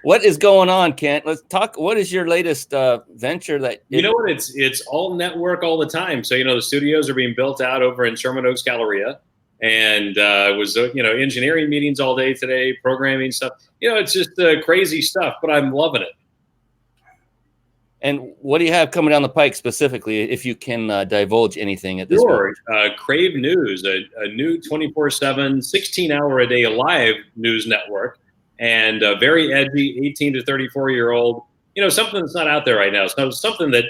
What is going on, Kent? Let's talk. What is your latest venture that what? It's all network all the time. So, the studios are being built out over in Sherman Oaks Galleria. And it was, engineering meetings all day today, programming stuff. It's just crazy stuff, but I'm loving it. And what do you have coming down the pike specifically, if you can divulge anything at this Sure. point? Crave News, a new 24/7, 16-hour-a-day live news network, and very edgy 18 to 34-year-old, something that's not out there right now. So something that,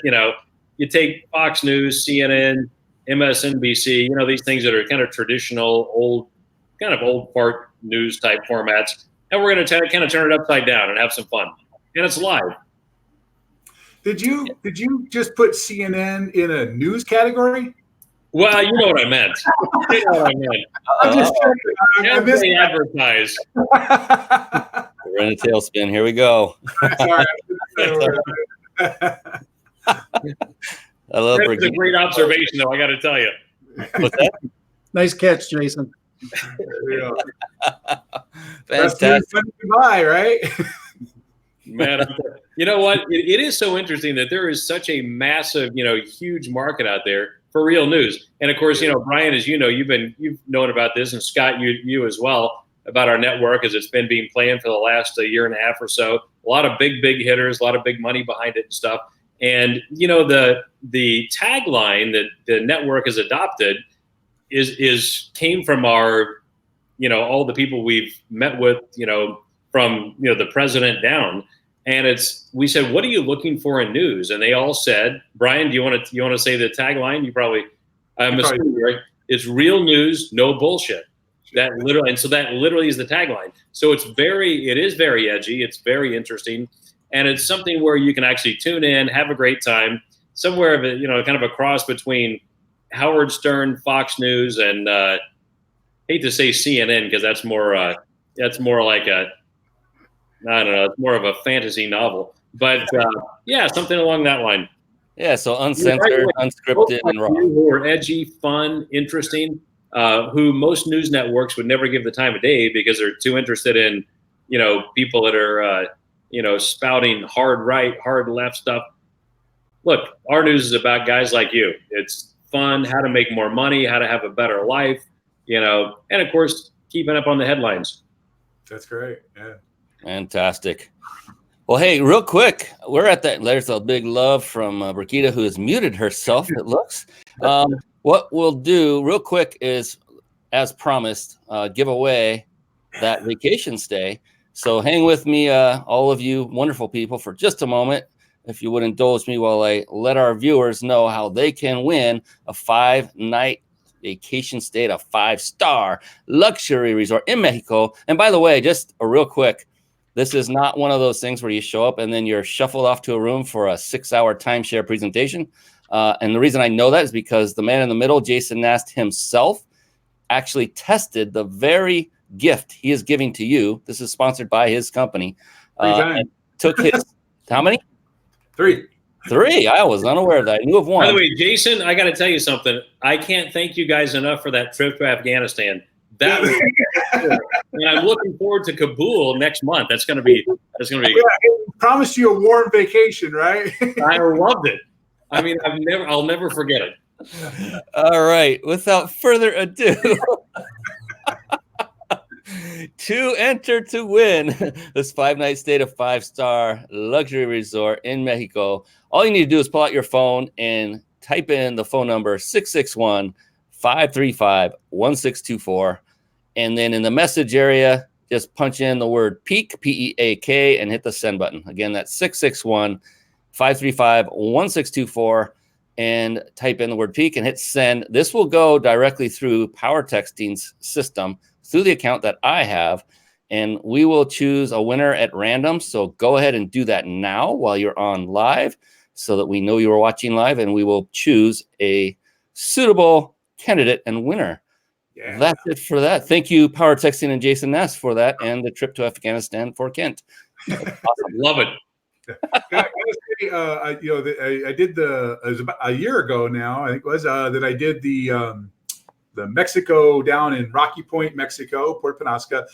you take Fox News, CNN, MSNBC, these things that are kind of traditional, old fart news type formats. And we're going to kind of turn it upside down and have some fun. And it's live. Did you just put CNN in a news category? Well, you know what I meant. I'm just And they advertise. We're in a tailspin. Here we go. Sorry. I love That's a great observation, though, I got to tell you. What's that? Nice catch, Jason. Fantastic. Goodbye, right? Man, you know what? It is so interesting that there is such a massive, huge market out there for real news. And of course, Brian, as you know, you've known about this, and Scott, you as well, about our network as it's been being planned for the last year and a half or so. A lot of big hitters, a lot of big money behind it and stuff. And the tagline that the network has adopted came from our, all the people we've met with, from the president down. And we said, what are you looking for in news? And they all said, Brian, do you want to say the tagline? You probably, I'm assuming, right? It's real news, no bullshit. That literally is the tagline. So it is very edgy. It's very interesting. And it's something where you can actually tune in, have a great time, somewhere of a, kind of a cross between Howard Stern, Fox News, and hate to say CNN, because that's more like I don't know, it's more of a fantasy novel, but something along that line. Yeah, so uncensored, unscripted, and raw. Who are edgy, fun, interesting, who most news networks would never give the time of day because they're too interested in, people that are, spouting hard right, hard left stuff. Look, our news is about guys like you. It's fun, how to make more money, how to have a better life, and of course, keeping up on the headlines. That's great. Yeah. Fantastic. Well, hey, real quick, we're at that. There's a big love from Brigitte, who has muted herself, it looks. What we'll do real quick is, as promised, give away that vacation stay. So hang with me, all of you wonderful people, for just a moment. If you would indulge me while I let our viewers know how they can win a 5-night vacation stay at a 5-star luxury resort in Mexico. And by the way, just a real quick, this is not one of those things where you show up and then you're shuffled off to a room for a 6-hour timeshare presentation. And the reason I know that is because the man in the middle, Jason Nast himself, actually tested the very gift he is giving to you. This is sponsored by his company. And took his, how many? 3. I was unaware of that. I knew of one. By the way, Jason, I got to tell you something. I can't thank you guys enough for that trip to Afghanistan. That was, and I'm looking forward to Kabul next month. That's going to be. Yeah, I promised you a warm vacation, right? I loved it. I mean, I'll never forget it. All right. Without further ado, to enter to win this 5-night stay at a 5-star luxury resort in Mexico, all you need to do is pull out your phone and type in the phone number 661-535-1624. And then in the message area, just punch in the word PEAK, P-E-A-K, and hit the send button. Again, that's 661-535-1624, and type in the word PEAK and hit send. This will go directly through Power Texting's system, through the account that I have, and we will choose a winner at random. So go ahead and do that now while you're on live so that we know you are watching live, and we will choose a suitable candidate and winner. Yeah. That's it for that. Thank you, Power Texting and Jason Nast, for that, and the trip to Afghanistan for Kent. Awesome. Love it. I did it was about a year ago now, I think it was, that I did the Mexico down in Rocky Point, Mexico, Puerto Penasco.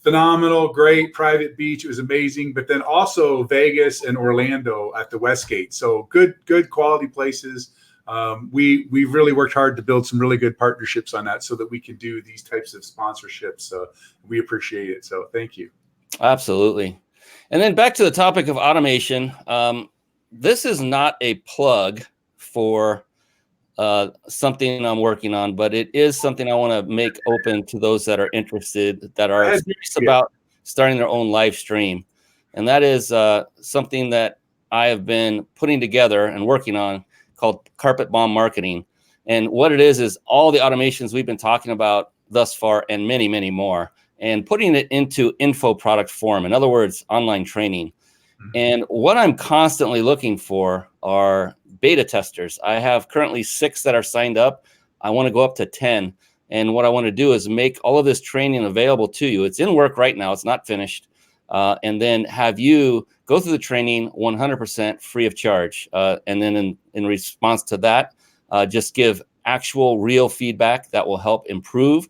Phenomenal, great private beach. It was amazing. But then also Vegas and Orlando at the Westgate. So good quality places. We really worked hard to build some really good partnerships on that so that we can do these types of sponsorships. So we appreciate it. So thank you. Absolutely. And then back to the topic of automation. this is not a plug for something I'm working on, but it is something I want to make open to those that are interested, that are serious about starting their own live stream. And that is something that I have been putting together and working on called Carpet Bomb Marketing. And what it is all the automations we've been talking about thus far and many, many more, and putting it into info product form. In other words, online training. And what I'm constantly looking for are beta testers. I have currently 6 that are signed up. I want to go up to 10. And what I want to do is make all of this training available to you. It's in work right now. It's not finished. And then have you go through the training 100% free of charge. And then in response to that, just give actual real feedback that will help improve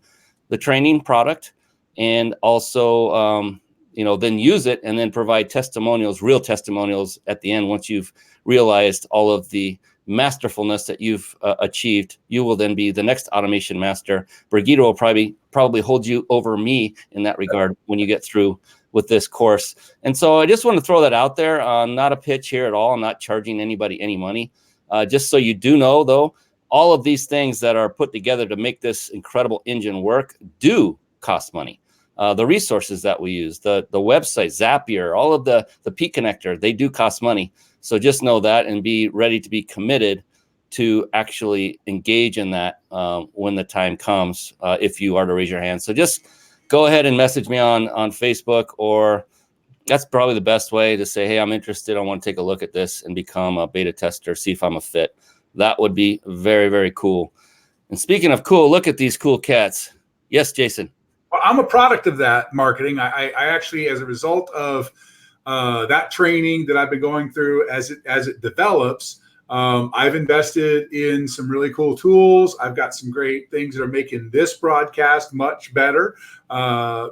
the training product. And also, then use it and then provide testimonials, real testimonials at the end. Once you've realized all of the masterfulness that you've achieved, you will then be the next automation master. Brigitte will probably hold you over me in that regard when you get through with this course. And so I just want to throw that out there. Not a pitch here at all. I'm not charging anybody any money. Just so you do know, though, all of these things that are put together to make this incredible engine work do cost money. The resources that we use, the website, Zapier, all of the P connector, they do cost money. So just know that and be ready to be committed to actually engage in that when the time comes, if you are to raise your hand. So just go ahead and message me on Facebook, or that's probably the best way to say, hey, I'm interested. I want to take a look at this and become a beta tester, see if I'm a fit. That would be very, very cool. And speaking of cool, look at these cool cats. Yes, Jason. Well, I'm a product of that marketing. I actually, as a result of that training that I've been going through as it develops, I've invested in some really cool tools. I've got some great things that are making this broadcast much better,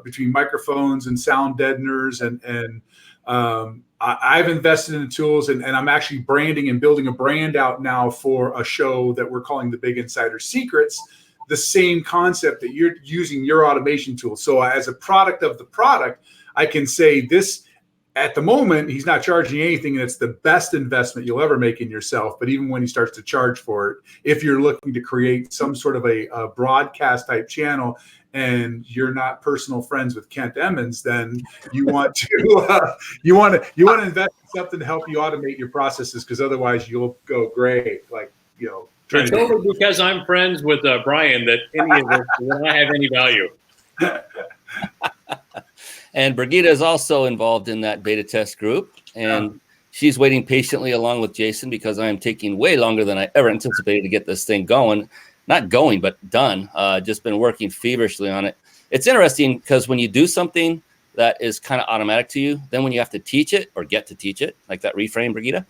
between microphones and sound deadeners. And I've invested in the tools, and I'm actually branding and building a brand out now for a show that we're calling The Big Insider Secrets. The same concept that you're using your automation tool. So as a product of the product, I can say this at the moment, he's not charging anything. And it's the best investment you'll ever make in yourself. But even when he starts to charge for it, if you're looking to create some sort of a broadcast type channel and you're not personal friends with Kent Emmons, then you want to, you want to invest in something to help you automate your processes. Because otherwise you'll go gray, It's only because I'm friends with Brian that any of this will not have any value. And Brigitte is also involved in that beta test group, and she's waiting patiently along with Jason because I am taking way longer than I ever anticipated to get this thing going. Not going, but done. Just been working feverishly on it. It's interesting because when you do something that is kind of automatic to you, then when you have to teach it or get to teach it, like that reframe, Brigitte,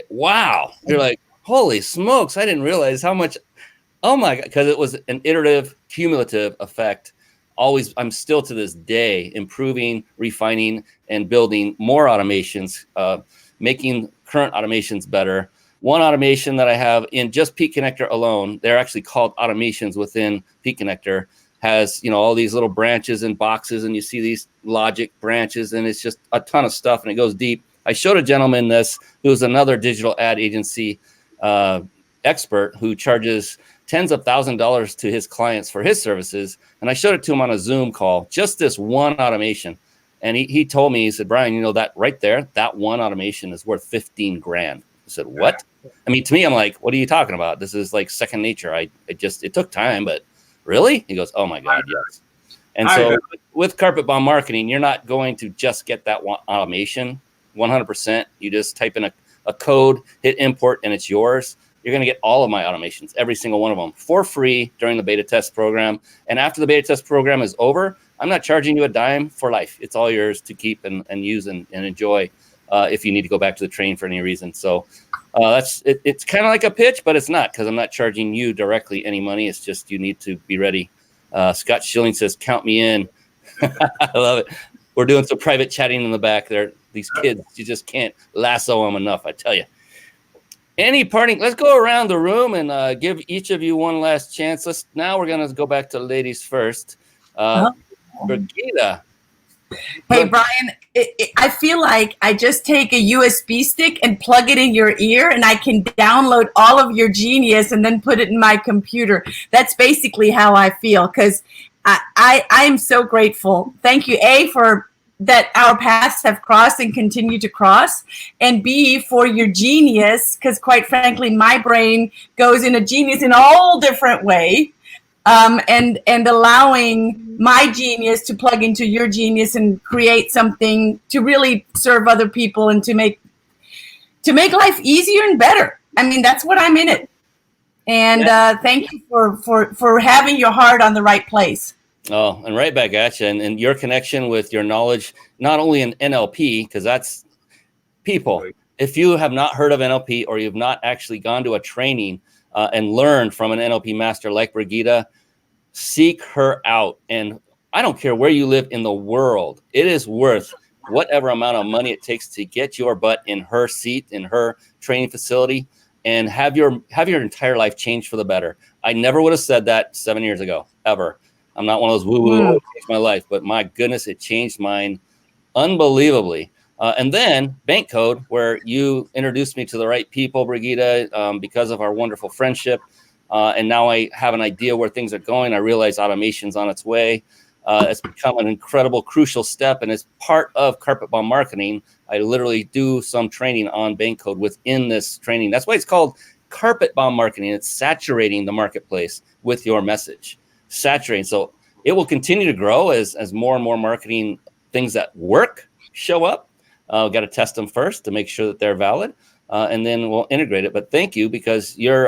wow, you're like, holy smokes, I didn't realize how much, oh my God, because it was an iterative, cumulative effect. Always, I'm still to this day improving, refining, and building more automations, making current automations better. One automation that I have in just P Connector alone, they're actually called automations within P Connector, has, all these little branches and boxes, and you see these logic branches, and it's just a ton of stuff, and it goes deep. I showed a gentleman this who's another digital ad agency expert who charges tens of $1,000s to his clients for his services. And I showed it to him on a Zoom call, just this one automation. And he told me, he said, Brian, that right there, that one automation is worth 15 grand. I said, what? I mean, to me, I'm like, what are you talking about? This is like second nature. It took time, but really? He goes, oh my God, yes. And so with Carpet Bomb Marketing, you're not going to just get that one automation 100%. You just type in a code, hit import, and it's yours. You're going to get all of my automations, every single one of them, for free during the beta test program. And after the beta test program is over, I'm not charging you a dime for life. It's all yours to keep and use and enjoy if you need to go back to the training for any reason. So it's kind of like a pitch, but it's not, because I'm not charging you directly any money. It's just you need to be ready. Scott Schilling says, count me in. I love it. We're doing some private chatting in the back there. These kids, you just can't lasso them enough, I tell you. Any parting? Let's go around the room and give each of you one last chance. Now we're going to go back to ladies first. Brigitte, Hey, Brian, I feel like I just take a USB stick and plug it in your ear, and I can download all of your genius and then put it in my computer. That's basically how I feel, because I'm so grateful. Thank you, A, for that our paths have crossed and continue to cross, and B, for your genius, because quite frankly, my brain goes in a genius in a whole different way. And allowing my genius to plug into your genius and create something to really serve other people and to make life easier and better. I mean, that's what I'm in it. And thank you for having your heart on the right place. Oh, and right back at you. And your connection with your knowledge, not only in NLP, because that's people. If you have not heard of NLP or you've not actually gone to a training and learned from an NLP master like Brigitte, seek her out. And I don't care where you live in the world. It is worth whatever amount of money it takes to get your butt in her seat, in her training facility, and have your entire life change for the better. I never would have said that 7 years ago, ever. I'm not one of those woo-woo, changed my life, but my goodness, it changed mine unbelievably. And then Bank Code, where you introduced me to the right people, Brigitte, because of our wonderful friendship. And now I have an idea where things are going. I realize automation's on its way. It's become an incredible, crucial step. And as part of Carpet Bomb Marketing, I literally do some training on Bank Code within this training. That's why it's called Carpet Bomb Marketing. It's saturating the marketplace with your message. Saturating. So it will continue to grow as more and more marketing things that work show up. We've got to test them first to make sure that they're valid. And then we'll integrate it. But thank you, because you're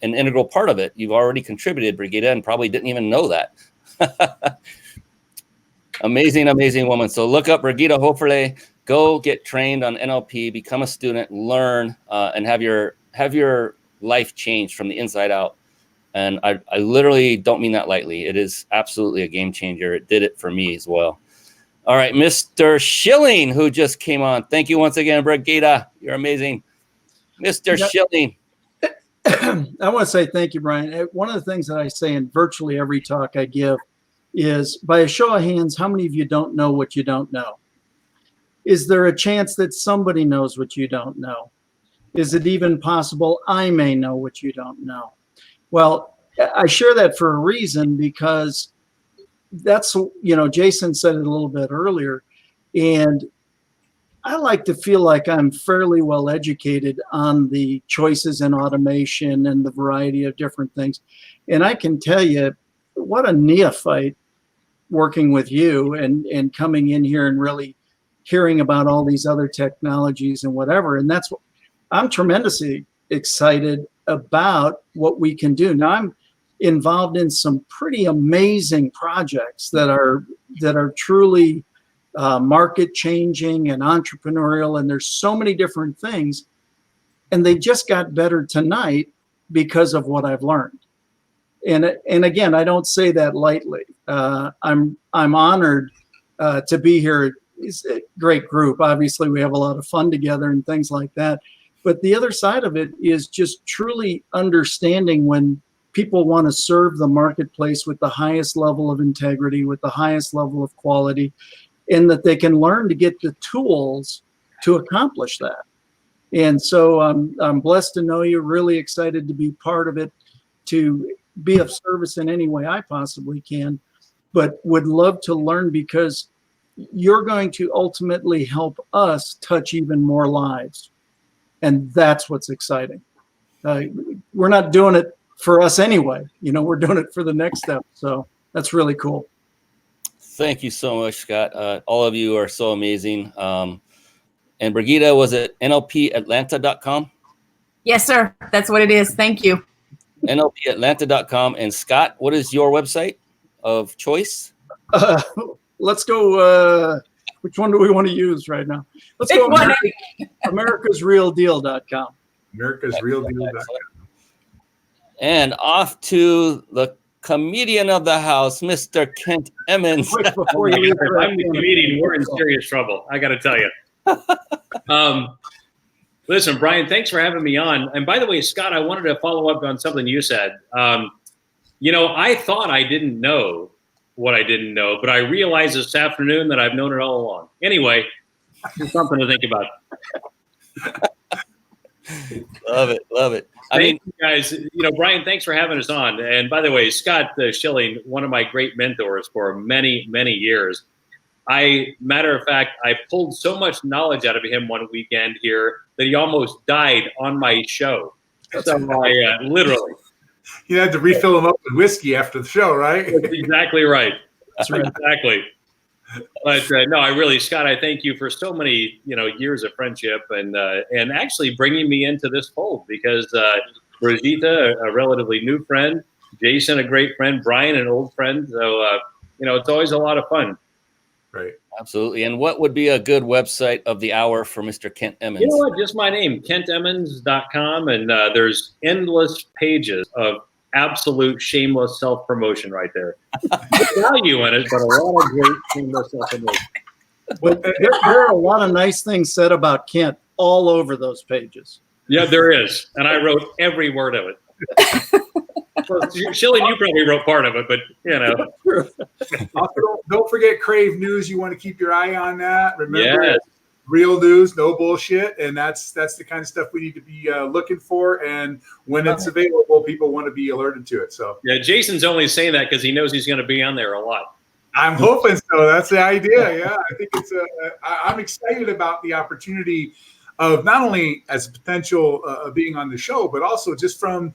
an integral part of it. You've already contributed, Brigitte, and probably didn't even know that. Amazing, amazing woman. So look up Brigitte Hopefully. Go get trained on NLP, become a student, learn, and have your life change from the inside out. And I literally don't mean that lightly. It is absolutely a game changer. It did it for me as well. All right, Mr. Schilling, who just came on. Thank you once again, Brigitte. You're amazing. Mr. Schilling. I want to say thank you, Brian. One of the things that I say in virtually every talk I give is, by a show of hands, how many of you don't know what you don't know? Is there a chance that somebody knows what you don't know? Is it even possible I may know what you don't know? Well, I share that for a reason, because that's, Jason said it a little bit earlier, and I like to feel like I'm fairly well educated on the choices in automation and the variety of different things. And I can tell you what a neophyte working with you and coming in here and really hearing about all these other technologies and whatever. And that's what I'm tremendously excited about, what we can do. Now I'm involved in some pretty amazing projects that are truly market changing and entrepreneurial, and there's so many different things, and they just got better tonight because of what I've learned. And again, I don't say that lightly. I'm honored to be here. It's a great group. Obviously, we have a lot of fun together and things like that. But the other side of it is just truly understanding when people want to serve the marketplace with the highest level of integrity, with the highest level of quality, and that they can learn to get the tools to accomplish that. And so I'm blessed to know you, really excited to be part of it, to be of service in any way I possibly can, but would love to learn, because you're going to ultimately help us touch even more lives. And that's what's exciting. We're not doing it for us anyway. We're doing it for the next step. So that's really cool. Thank you so much, Scott. All of you are so amazing. And Brigitte, was it nlpatlanta.com? Yes, sir. That's what it is. Thank you. nlpatlanta.com. And Scott, what is your website of choice? Let's go. Which one do we want to use right now? Let's go americasrealdeal.com. americasrealdeal.com. And off to the comedian of the house, Mr. Kent Emmons. Before you leave, if I'm the comedian, we're in serious trouble, I got to tell you. Listen, Brian, thanks for having me on. And by the way, Scott, I wanted to follow up on something you said. I thought I didn't know what I didn't know, but I realized this afternoon that I've known it all along. Anyway, it's something to think about. Love it. Love it. Thank you guys. Brian, thanks for having us on. And by the way, Scott Schilling, one of my great mentors for many, many years. Matter of fact, I pulled so much knowledge out of him one weekend here that he almost died on my show. So I literally. You had to refill him up with whiskey after the show, right? That's exactly right. That's right. Exactly. But no, Scott, I thank you for so many, years of friendship and actually bringing me into this fold, because Brigitte, a relatively new friend, Jason, a great friend, Brian, an old friend. So, it's always a lot of fun. Right. Absolutely. And what would be a good website of the hour for Mr. Kent Emmons? You know what? Just my name, kentemmons.com. And there's endless pages of absolute shameless self-promotion right there. Value in it, but a lot of great shameless self-promotion. But there are a lot of nice things said about Kent all over those pages. Yeah, there is. And I wrote every word of it. Schilling, you probably wrote part of it, but Also, don't forget Crave News. You want to keep your eye on that. Remember, yes. Real news, no bullshit, and that's the kind of stuff we need to be looking for. And when it's available, people want to be alerted to it. So yeah, Jason's only saying that because he knows he's going to be on there a lot. I'm hoping so. That's the idea. Yeah, I think I'm excited about the opportunity of not only as a potential of being on the show, but also just from.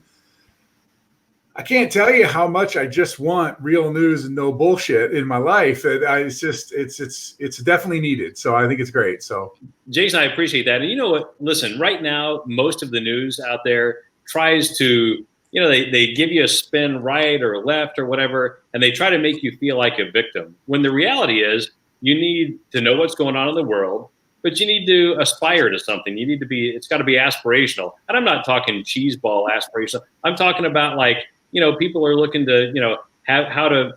I can't tell you how much I just want real news and no bullshit in my life. It's definitely needed. So I think it's great. So Jason, I appreciate that. And you know what? Listen, right now, most of the news out there tries to, they give you a spin right or left or whatever, and they try to make you feel like a victim. When the reality is you need to know what's going on in the world, but you need to aspire to something. You need to it's got to be aspirational. And I'm not talking cheeseball aspirational. I'm talking about people are looking to, have how to,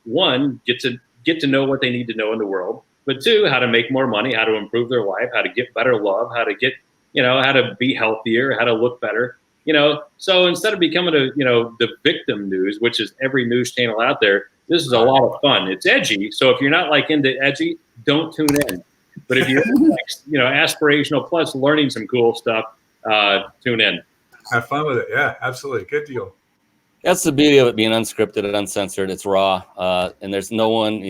one, get to know what they need to know in the world, but two, how to make more money, how to improve their life, how to get better love, how to get, how to be healthier, how to look better, So instead of becoming the victim news, which is every news channel out there, this is a lot of fun. It's edgy. So if you're not into edgy, don't tune in. But if you're, aspirational plus learning some cool stuff, tune in. Have fun with it. Yeah, absolutely. Good deal. That's the beauty of it being unscripted and uncensored. It's raw, and there's no one,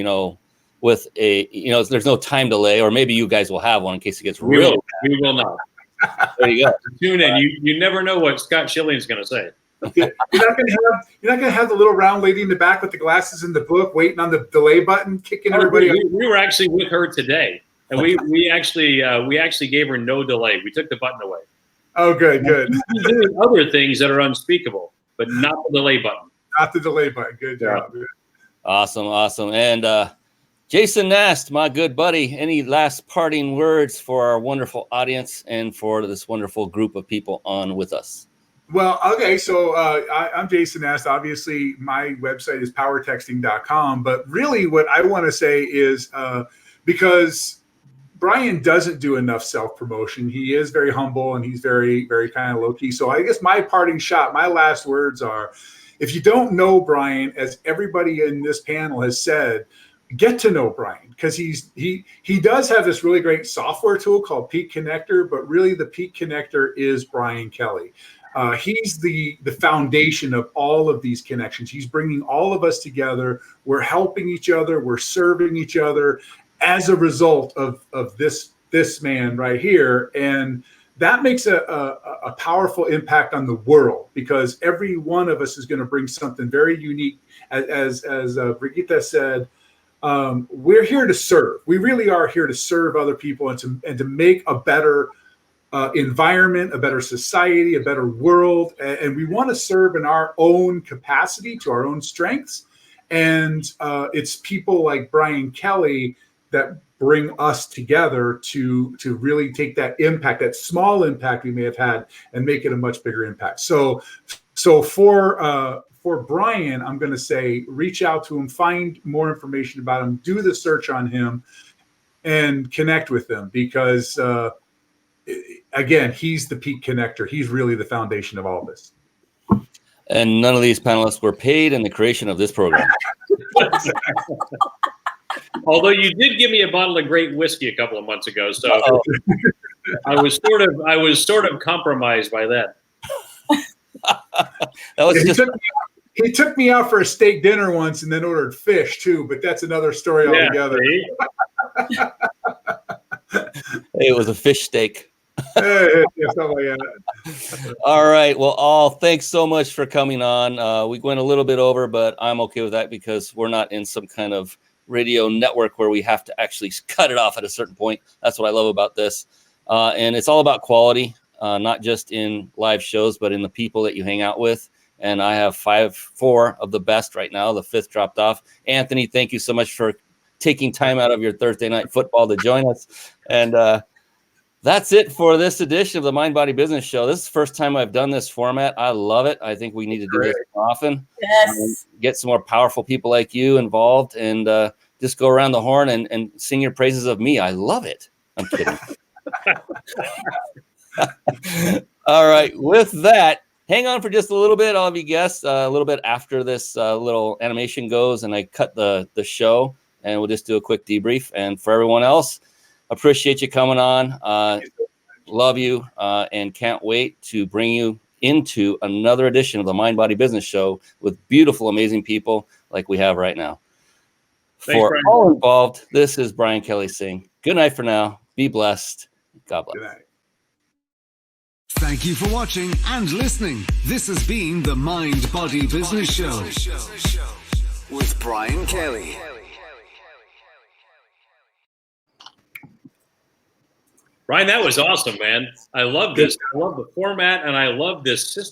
with there's no time delay, or maybe you guys will have one in case it gets real. We will not. There you go. Tune in. You never know what Scott Schilling is going to say. You're not gonna have the little round lady in the back with the glasses in the book, waiting on the delay button, kicking everybody. We were actually with her today, and we actually gave her no delay. We took the button away. Oh, good. She's doing other things that are unspeakable, but not the delay button. Not the delay button. Good job. Yeah. Awesome. And Jason Nast, my good buddy, any last parting words for our wonderful audience and for this wonderful group of people on with us? Well, okay, so I'm Jason Nast. Obviously, my website is powertexting.com. But really what I want to say is because Brian doesn't do enough self-promotion. He is very humble and he's very, very kind of low-key. So I guess my parting shot, my last words are, if you don't know Brian, as everybody in this panel has said, get to know Brian, because he does have this really great software tool called Peak Connector, but really the Peak Connector is Brian Kelly. He's the foundation of all of these connections. He's bringing all of us together. We're helping each other. We're serving each other as a result of this man right here. And that makes a powerful impact on the world, because every one of us is going to bring something very unique. As Brigitte said, we're here to serve. We really are here to serve other people and to make a better environment, a better society, a better world. And we want to serve in our own capacity, to our own strengths. And it's people like Brian Kelly that bring us together to really take that impact, that small impact we may have had, and make it a much bigger impact. So for Brian, I'm going to say, reach out to him, find more information about him, do the search on him, and connect with him, because again, he's the Peak Connector. He's really the foundation of all this. And none of these panelists were paid in the creation of this program. Although you did give me a bottle of great whiskey a couple of months ago, so I was sort of compromised by that. That was just. He took me out for a steak dinner once and then ordered fish too, but that's another story altogether. It was a fish steak. Yeah, something like that. All right. Well, all thanks so much for coming on. We went a little bit over, but I'm okay with that because we're not in some kind of radio network where we have to actually cut it off at a certain point. That's what I love about this. And it's all about quality, not just in live shows, but in the people that you hang out with. And I have 4 of the best right now. The 5th dropped off. Anthony, thank you so much for taking time out of your Thursday night football to join us. And that's it for this edition of the Mind Body Business Show. This is the first time I've done this format. I love it. I think we need to do this more often. Yes. Get some more powerful people like you involved and just go around the horn and sing your praises of me. I love it. I'm kidding. All right. With that, hang on for just a little bit. All of you guests, a little bit after this little animation goes and I cut the show, and we'll just do a quick debrief. And for everyone else, appreciate you coming on. Love you and can't wait to bring you into another edition of the Mind Body Business Show with beautiful, amazing people like we have right now. Thanks, For Brian. all involved, this is Brian Kelly saying good night for now. Be blessed. God bless. Good night. Thank you for watching and listening. This has been the Mind Body Business Show with Brian Kelly. Ryan, that was awesome, man. I love this. I love the format, and I love this system.